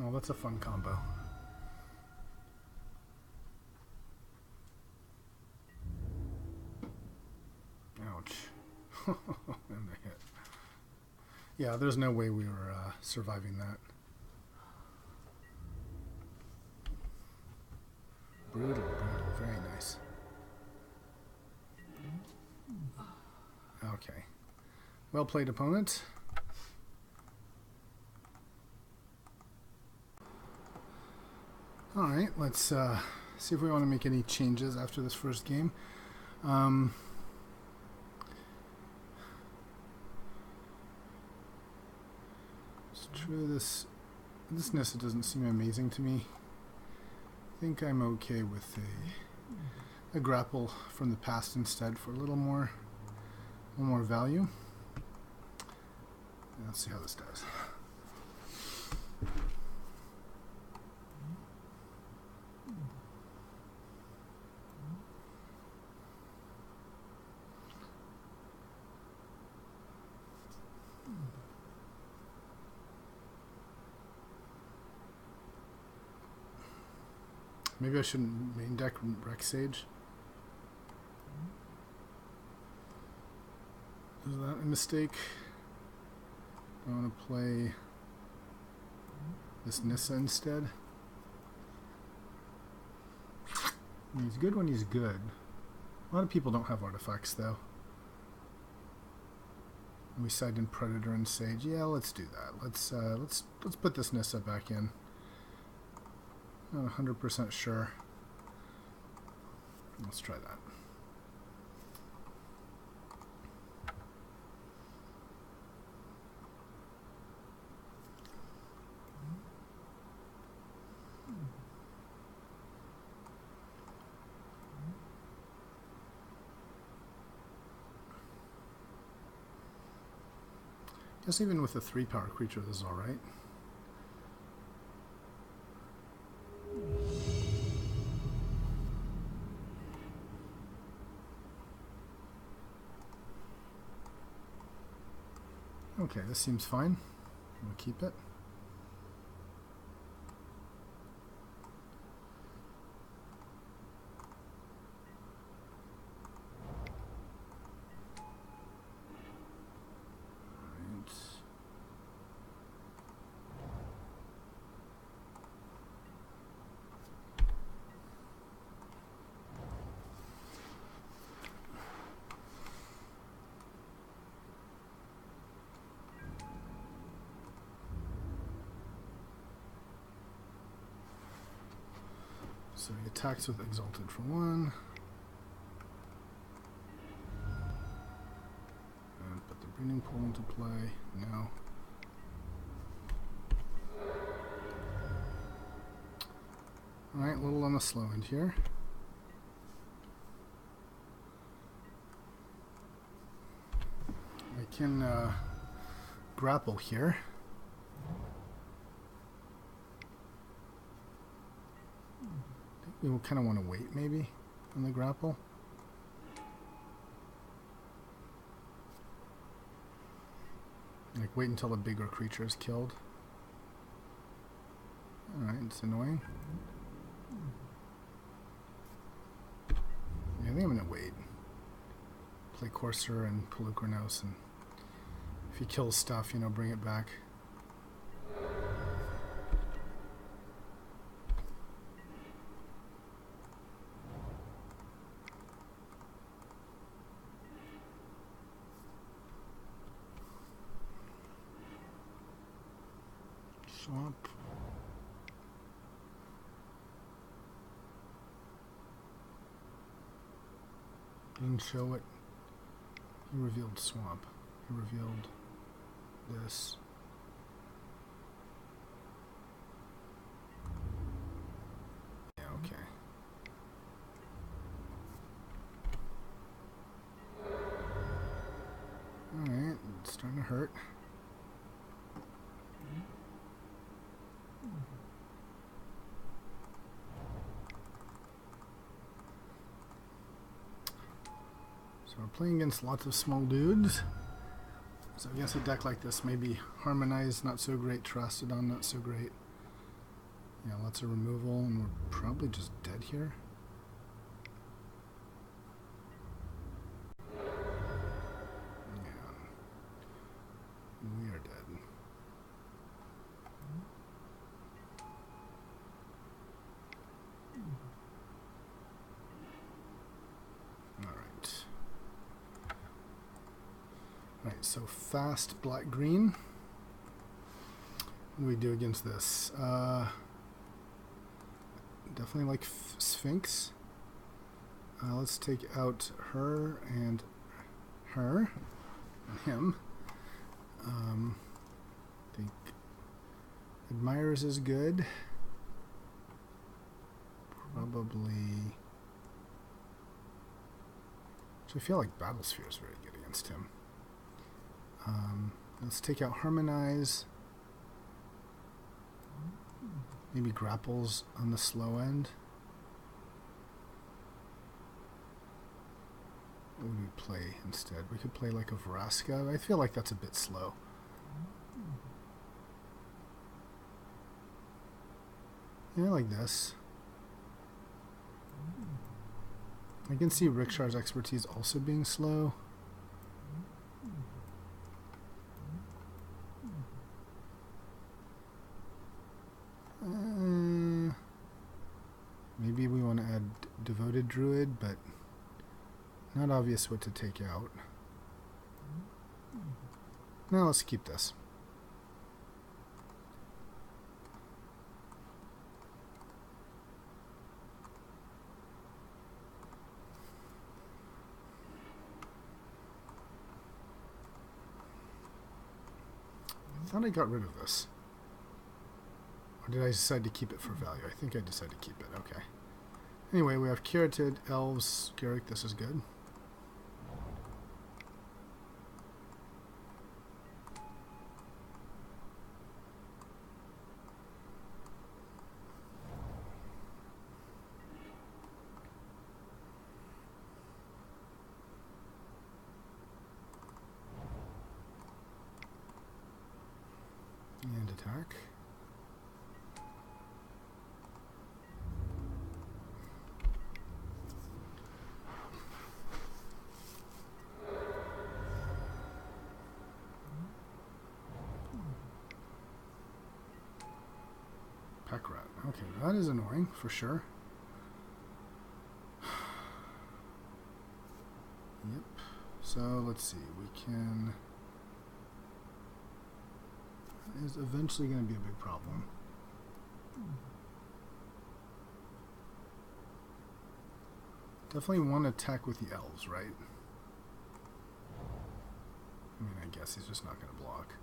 Oh, that's a fun combo. Ouch. And the hit. Yeah, there's no way we were surviving that. Brutal, brutal. Very nice. Okay. Well played, opponent. Alright, let's see if we want to make any changes after this first game. It's true, this Nissa doesn't seem amazing to me. I think I'm okay with a grapple from the past instead for a little more value. Let's see how this does. Maybe I shouldn't main deck Rex Sage. Is that a mistake? I want to play this Nissa instead. He's good when he's good. A lot of people don't have artifacts though. We side in Predator and Sage. Yeah, let's do that. Let's put this Nissa back in. Not 100% sure. Let's try that. Guess even with a 3-power creature, this is alright. Okay, this seems fine. We'll keep it. So he attacks with Exalted for 1. And put the Breeding Pool into play. No. Alright, a little on the slow end here. I can grapple here. We will kind of want to wait, maybe, on the grapple. Like, wait until the bigger creature is killed. Alright, it's annoying. Yeah, I think I'm going to wait. Play Courser and Pelucranos, and if he kills stuff, you know, bring it back. Swamp. Didn't show it. He revealed swamp. He revealed this. Yeah, okay. Alright, it's starting to hurt. So we're playing against lots of small dudes. So against a deck like this, maybe Harmonize, not so great. Trustodon, not so great. Yeah, lots of removal, and we're probably just dead here. Yeah. We are dead. Alright, so fast black-green. What do we do against this? Definitely like Sphinx. Let's take out her and him. I think Admirers is good. Probably. So I feel like Battlesphere is very good against him. Let's take out Harmonize. Maybe Grapples on the slow end. What would we play instead? We could play like a Vraska. I feel like that's a bit slow. Yeah, like this. I can see Rickshar's expertise also being slow. druid, but not obvious what to take out. Now let's keep this. I thought I got rid of this. Or did I decide to keep it for value? I think I decided to keep it. Okay. Anyway, we have Keratin, Elves, Garrick. This is good. And attack. Pack rat. Okay, that is annoying for sure. Yep. So let's see. We can. Is eventually going to be a big problem. Definitely one attack with the elves, right? I mean, I guess he's just not going to block.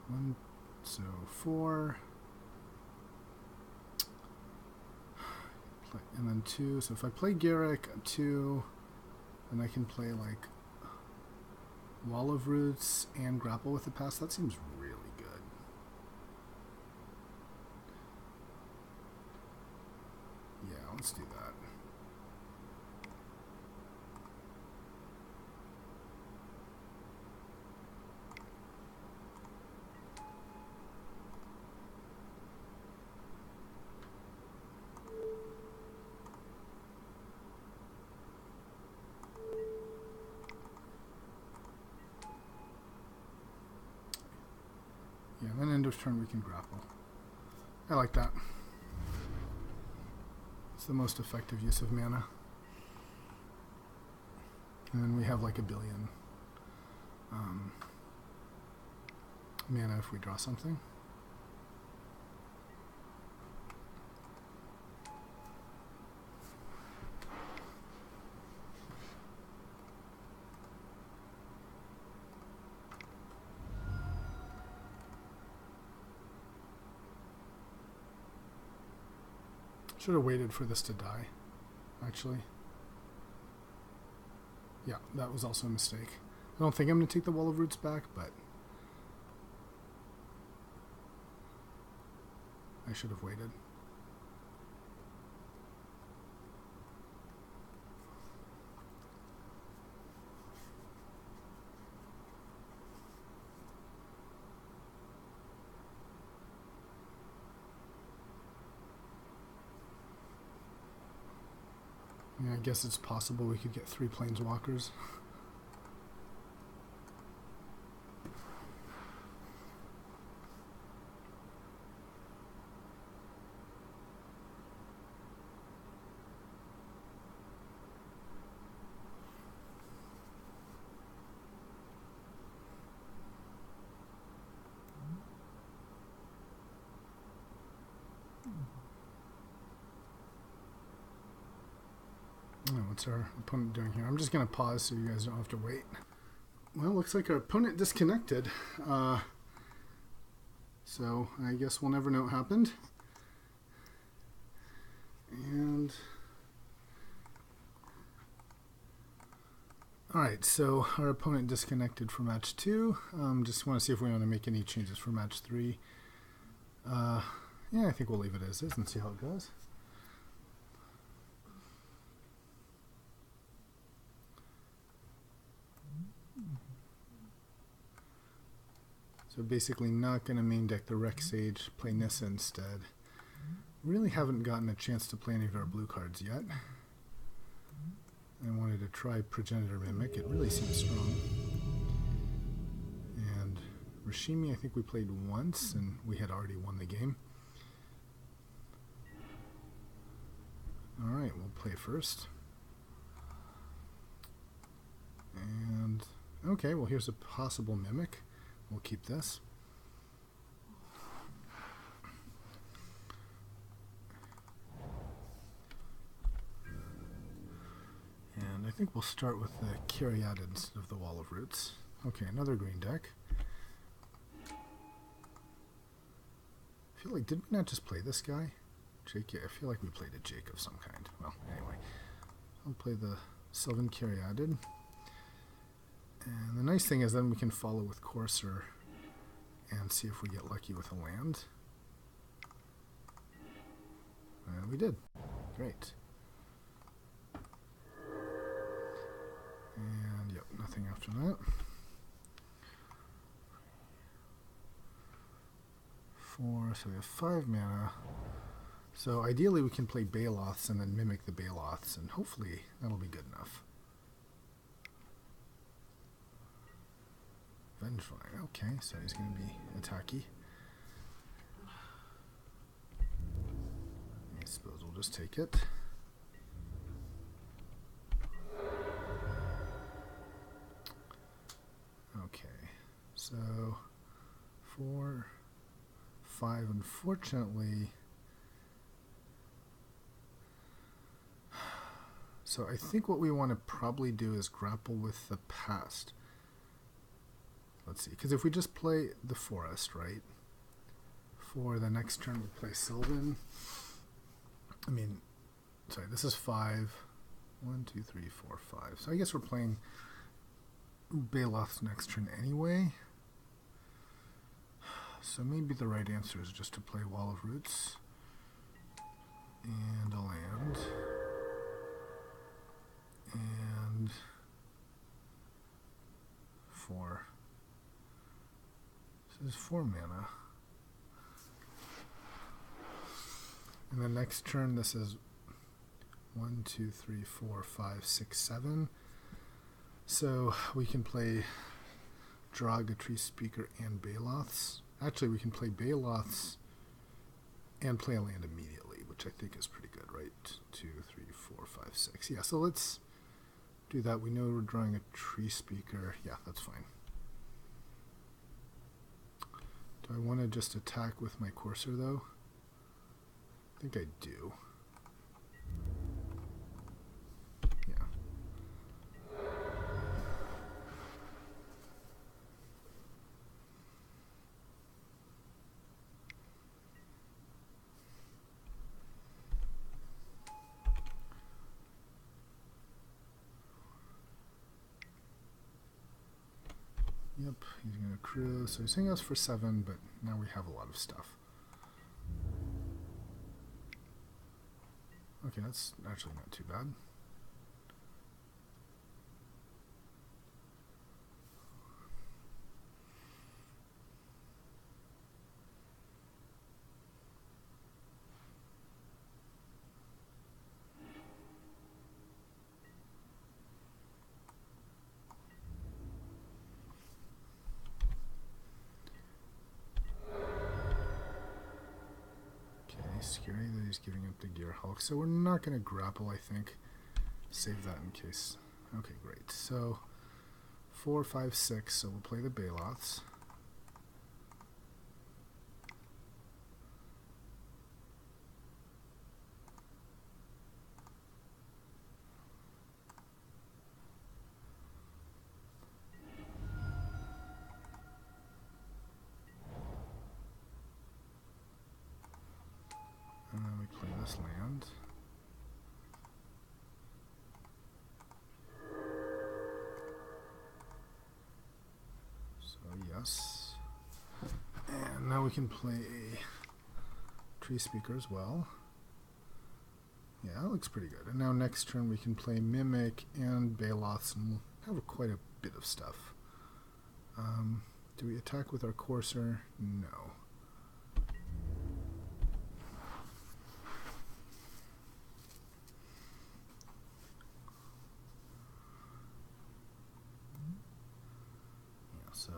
One, so 4. And then 2. So if I play Garrick 2, then I can play like Wall of Roots and grapple with the pass. That seems really good. Yeah, let's do that. Yeah, then end of turn we can grapple. I like that. It's the most effective use of mana. And then we have like a billion mana if we draw something. Should have waited for this to die, actually. Yeah, that was also a mistake. I don't think I'm going to take the Wall of Roots back, but I should have waited. Yeah, I guess it's possible we could get 3 planeswalkers. What's our opponent doing here? I'm just going to pause so you guys don't have to wait. Well, looks like our opponent disconnected. So I guess we'll never know what happened. And alright, so our opponent disconnected for match 2. Just want to see if we want to make any changes for match 3. Yeah, I think we'll leave it as is and see how it goes. So basically not going to main deck the Rex Sage, play Nissa instead. Really haven't gotten a chance to play any of our blue cards yet. I wanted to try Progenitor Mimic, it really seems strong. And Rashimi I think we played once and we had already won the game. Alright, we'll play first. And, okay, well here's a possible mimic. We'll keep this. And I think we'll start with the Caryatid instead of the Wall of Roots. Okay, another green deck. I feel like, did we not just play this guy? Jake, I feel like we played a Jake of some kind. Well, anyway. I'll play the Sylvan Caryatid. And the nice thing is then we can follow with Courser and see if we get lucky with a land. And we did. Great. And yep, nothing after that. 4, so we have 5 mana. So ideally we can play Baloths and then mimic the Baloths, and hopefully that'll be good enough. Vengevine, okay, so he's going to be attacky. I suppose we'll just take it. Okay, so 4, 5, unfortunately. So I think what we want to probably do is grapple with the past. Let's see, because if we just play the forest, right, for the next turn we play Sylvan. I mean, sorry, this is 5. 1, 2, 3, 4, 5. So I guess we're playing Baloth's next turn anyway. So maybe the right answer is just to play Wall of Roots and a land. And 4. This is 4 mana. And the next turn, this is 1, 2, 3, 4, 5, 6, 7. So we can play Drog, Tree Speaker, and Baloths. Actually, we can play Baloths and play a land immediately, which I think is pretty good, right? 2, 3, 4, 5, 6. Yeah, so let's do that. We know we're drawing a Tree Speaker. Yeah, that's fine. Do I want to just attack with my Courser, though? I think I do. Yeah. Yep, he's going to accrue. So he's hitting us for 7, but now we have a lot of stuff. Okay, that's actually not too bad. Scary that he's giving up the Gear Hulk, so we're not going to grapple, I think. Save that in case. Okay, great. So 4, 5, 6, so we'll play the Baloths. And then we play this land. So yes. And now we can play a Tree Speaker as well. Yeah, that looks pretty good. And now next turn we can play Mimic and Baloths, and we'll have quite a bit of stuff. Do we attack with our Courser? No. So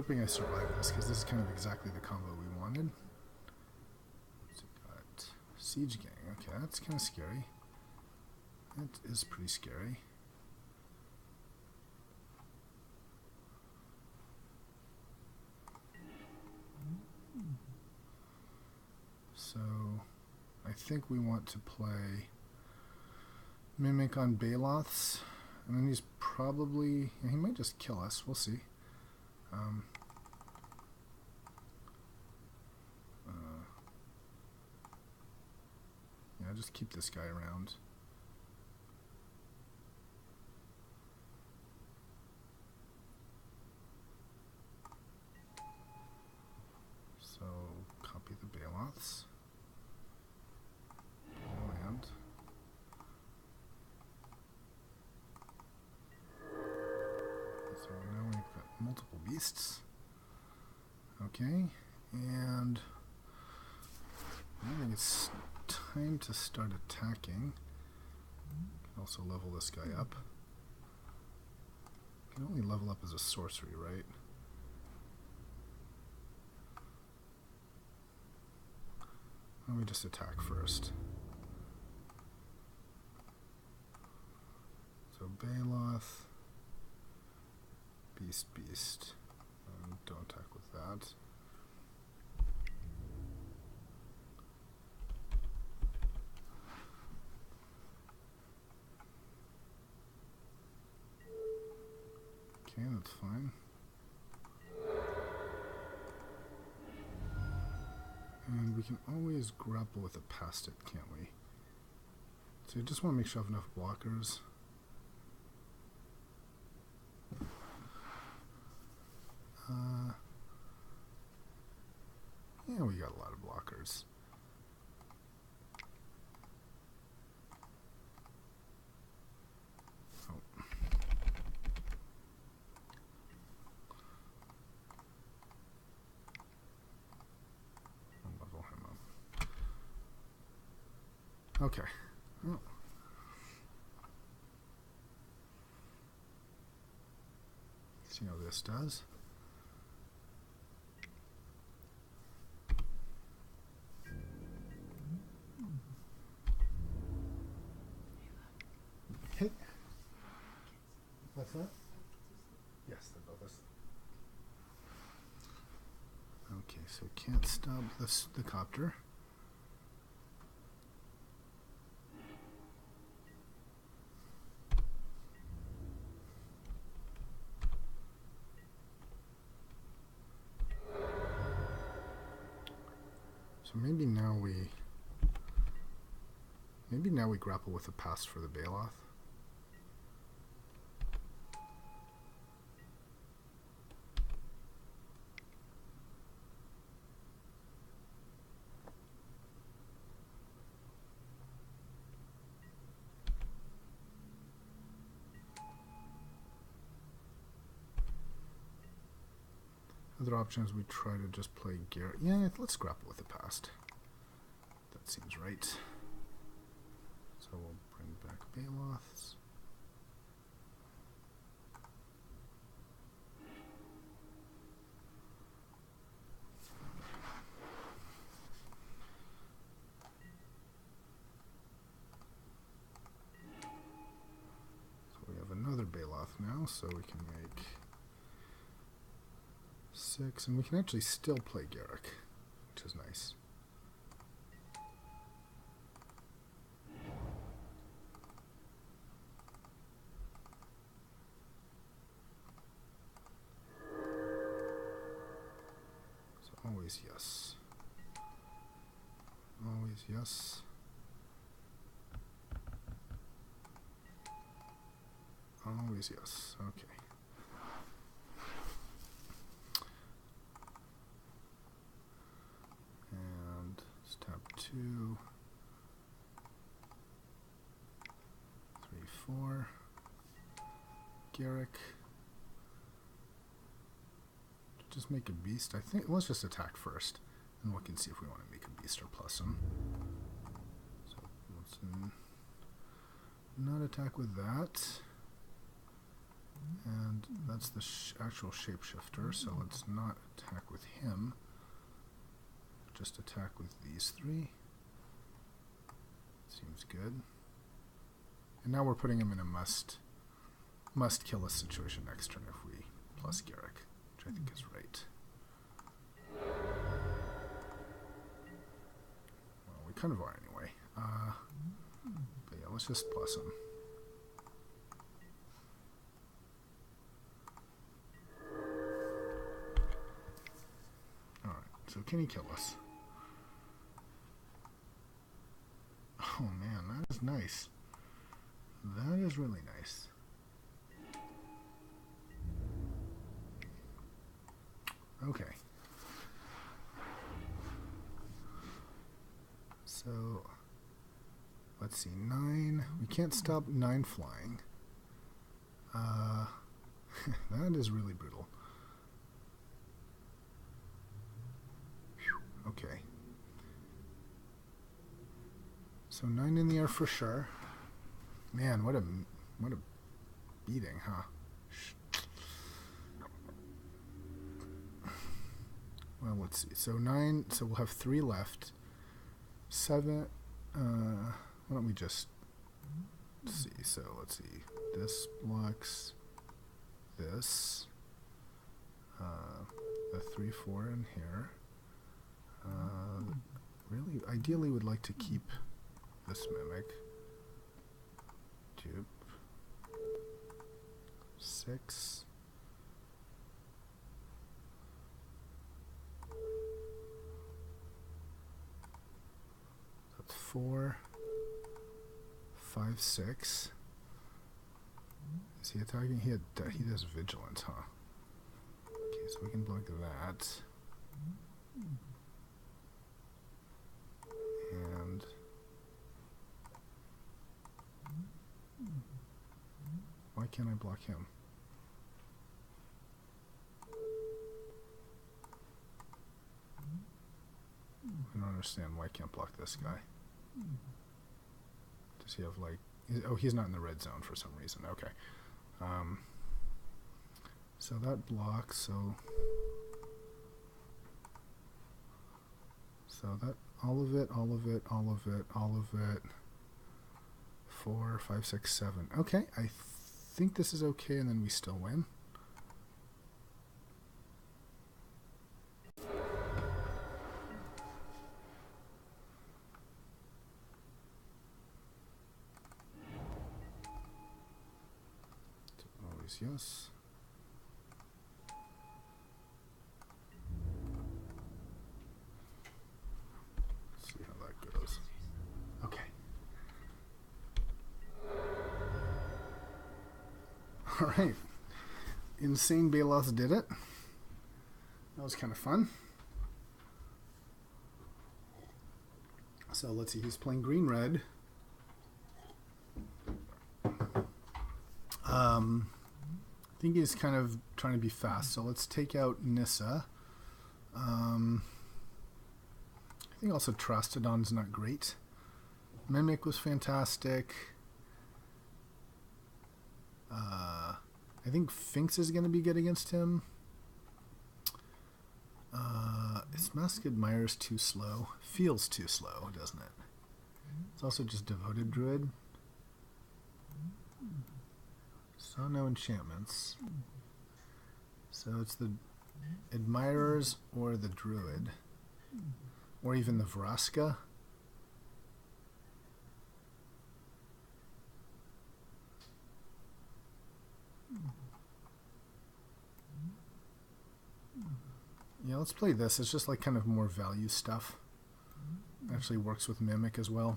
hoping I survive this, because this is kind of exactly the combo we wanted. So we got Siege Gang. Okay, that's kind of scary. That is pretty scary. So I think we want to play Mimic on Baloths, and then he's probably, he might just kill us, we'll see. Yeah, just keep this guy around. So copy the Baloths. Land. So now we've got multiple beasts. Okay, and I think it's time to start attacking. Can also level this guy up. Can only level up as a sorcery, right? Let me just attack first. So Baloth, Beast. Don't attack with that. Okay, that's fine. And we can always grapple with a past it, can't we? So you just want to make sure I have enough blockers. Yeah, we got a lot of blockers. Oh. I'll level him up. Okay. Oh. See how this does. Hit. What's that? Yes, they're both us. Okay, so can't stop the copter. So maybe now we grapple with the past for the Baloth. Other options, we try to just play Garrett. Yeah, let's grapple with the past. That seems right. So we'll bring back Baloths. So we have another Baloth now, so we can make 6, and we can actually still play Garrick, which is nice. So always yes. Always yes. Always yes. Okay. And step 2, 3, 4. Garrick. Just make a beast. I think let's just attack first, and we can see if we want to make a beast or plus him. So let's not attack with that. And that's the actual shapeshifter, so let's not attack with him. Just attack with these three. Seems good. And now we're putting him in a must kill us situation next turn if we plus Garrick, which I think is right. Well, we kind of are anyway. But yeah, let's just plus him. Alright, so can he kill us? Oh man, that is nice. That is really nice. Okay. So, let's see, 9. We can't stop 9 flying. That is really brutal. Whew, okay. So 9 in the air for sure. Man, what a beating, huh? Well, let's see. So 9. So we'll have 3 left. 7. Why don't we just see? So let's see. This blocks this. The 3, 4 in here. Really, ideally, would like to keep this mimic. 6. That's 4, 5, 6. Is he attacking? He does vigilance, huh? Okay, so we can block that. And why can't I block him? I don't understand why I can't block this guy. Does he have like... Oh, he's not in the red zone for some reason. Okay. So that blocks, so that all of it, all of it, all of it, all of it. 4, 5, 6, 7. Okay, I think this is okay, and then we still win. Always yes. Let's see how that goes. Okay. Alright. Insane Balos did it. That was kind of fun. So let's see, he's playing green-red. I think he's kind of trying to be fast, so let's take out Nissa. I think also Trostodon's not great. Mimic was fantastic. I think Finks is going to be good against him. Is Mask Admirer's too slow? Feels too slow, doesn't it? It's also just Devoted Druid. So no enchantments. So it's the Admirers or the Druid. Or even the Vraska. Yeah, let's play this. It's just like kind of more value stuff. Actually works with Mimic as well.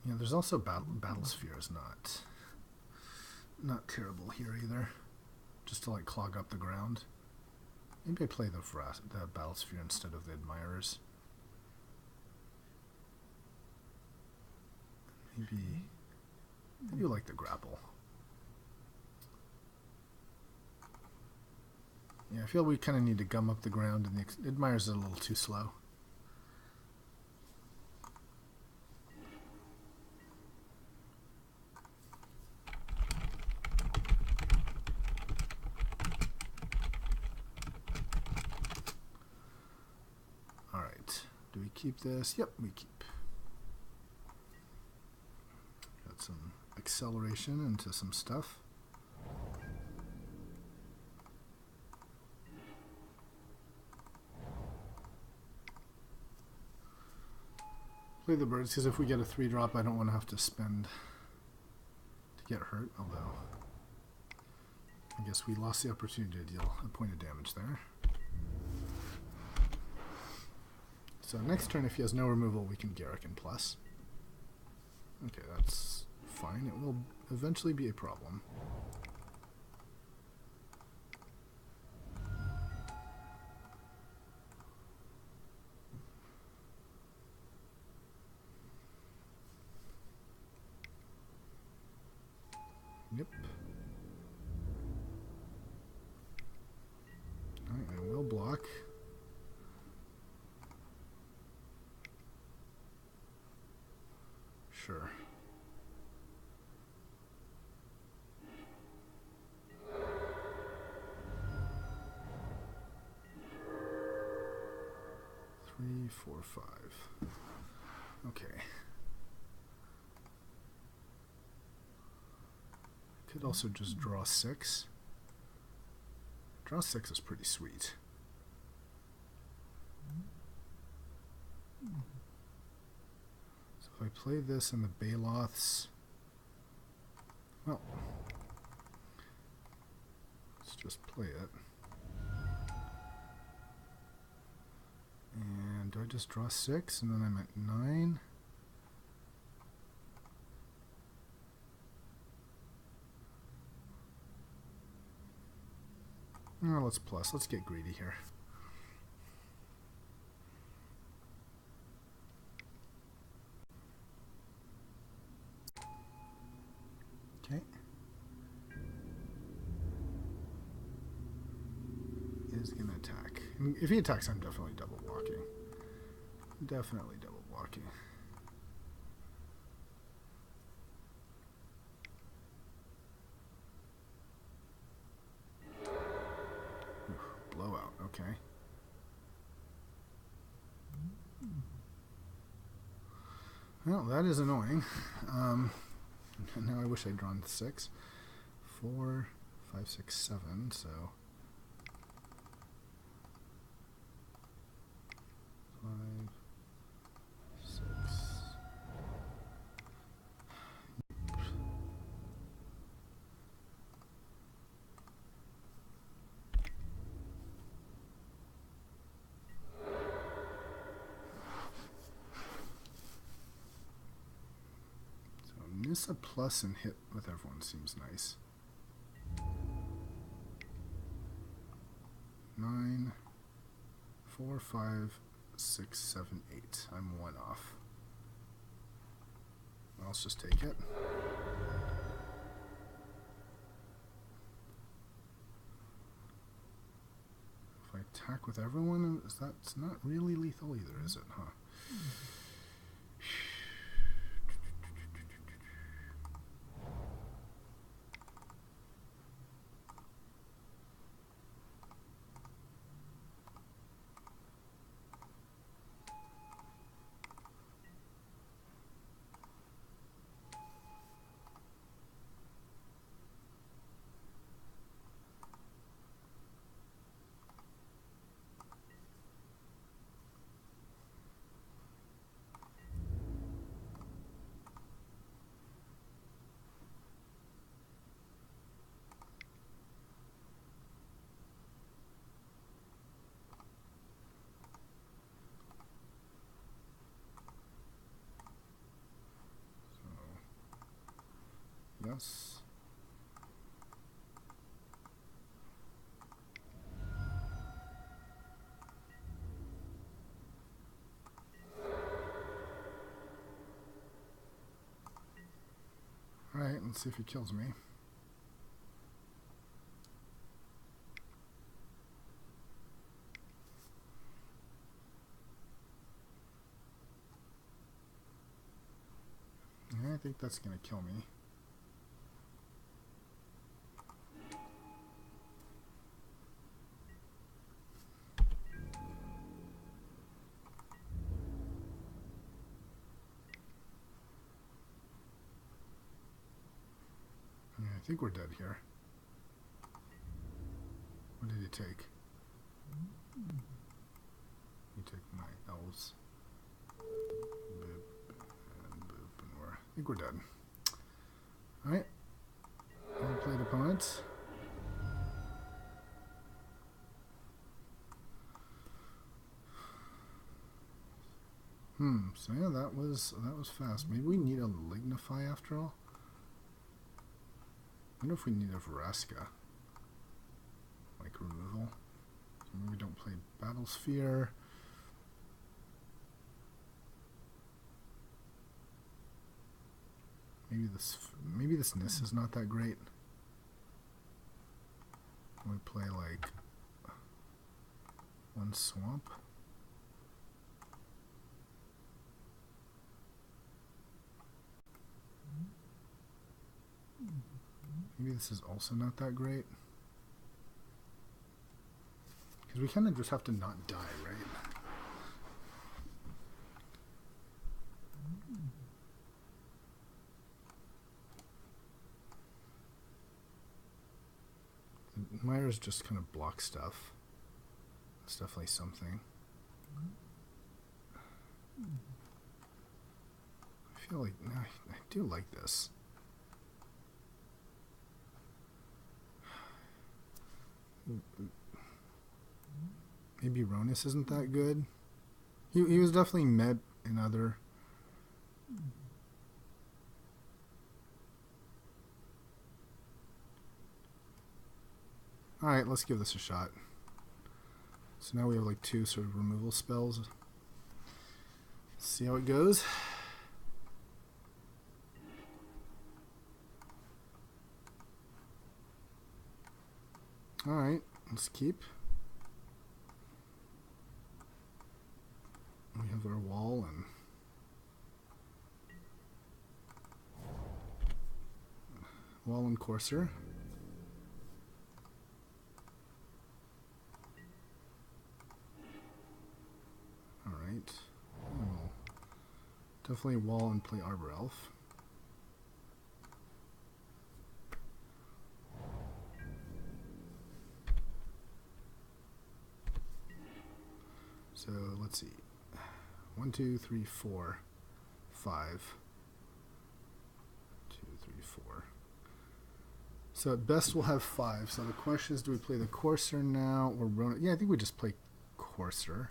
Yeah, there's also Battle Sphere is not terrible here either. Just to like clog up the ground. Maybe I play the Battle Sphere instead of the Admirers. Maybe I do like the Grapple. Yeah, I feel we kind of need to gum up the ground, and the Admirers are a little too slow. keep this. Yep, we keep. Got some acceleration into some stuff. Play the birds, because if we get a 3-drop, I don't want to have to spend to get hurt, although I guess we lost the opportunity to deal a point of damage there. So next turn, if he has no removal, we can Garrick plus. Okay, that's fine. It will eventually be a problem. Yep. Alright, I will block. Sure. Three, 4, 5. Okay. Could also just draw 6. Draw 6 is pretty sweet. So if I play this and the Baloths, well, let's just play it. And do I just draw 6 and then I'm at 9? Oh, let's plus. Let's get greedy here. Okay. Is going to attack. And if he attacks, I'm definitely double blocking. Definitely double blocking. Blowout, okay. Well, that is annoying. Now I wish I'd drawn 6. 4, 5, 6, 7, so 5, 6. Miss a plus and hit with everyone seems nice. 9, 4, 5, 6, 7, 8. I'm 1 off. Well, let's just take it. If I attack with everyone, that's not really lethal either, is it, huh? Yes. Alright, let's see if he kills me. Yeah, I think that's going to kill me. think we're dead here. What did he take? He took my elves. Boop and boop, and I think we're dead. Alright. Well played, opponents. So yeah, that was fast. Maybe we need a Lignify after all. I wonder if we need a Vraska. Like removal. Maybe we don't play Battle Sphere. Maybe this Nis is not that great. We play like one swamp. Maybe this is also not that great. Because we kind of just have to not die, right? Myers just kind of block stuff. That's definitely something. I feel like I do like this. Maybe Ronus isn't that good. He was definitely met in other. Alright, let's give this a shot. So now we have like 2 sort of removal spells. Let's see how it goes. Alright, let's keep. We have our wall and Courser. Alright. We'll definitely wall and play Arbor Elf. So let's see. 1, 2, 3, 4, 5. 2, 3, 4. So at best we'll have 5. So the question is, do we play the Courser now or Ronan? Yeah, I think we just play Courser.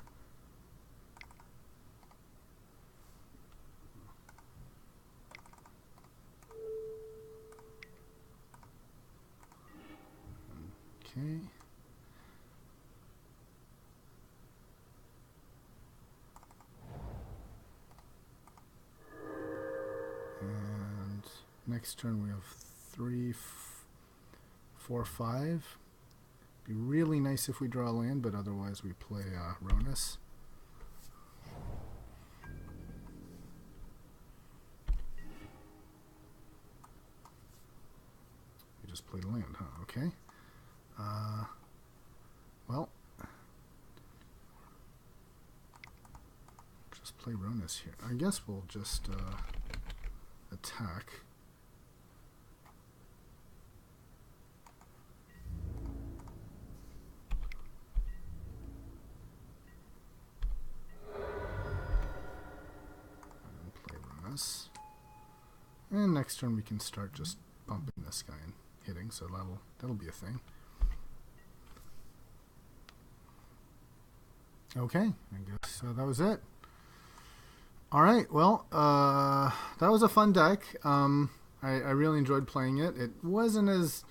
Okay. And next turn we have 3, 4, 5. Be really nice if we draw land, but otherwise we play Ronus. We just played land, huh? Okay. Well, just play Ronus here. I guess we'll just attack. And play Ronus. And next turn we can start just bumping this guy and hitting, so that'll be a thing. Okay, I guess that was it. All right, well, that was a fun deck. I really enjoyed playing it. It wasn't as...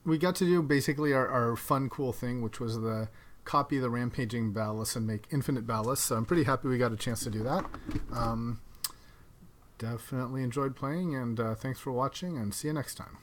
We got to do basically our fun, cool thing, which was the copy the Rampaging Ballast and make infinite ballast. So I'm pretty happy we got a chance to do that. Definitely enjoyed playing, and thanks for watching, and see you next time.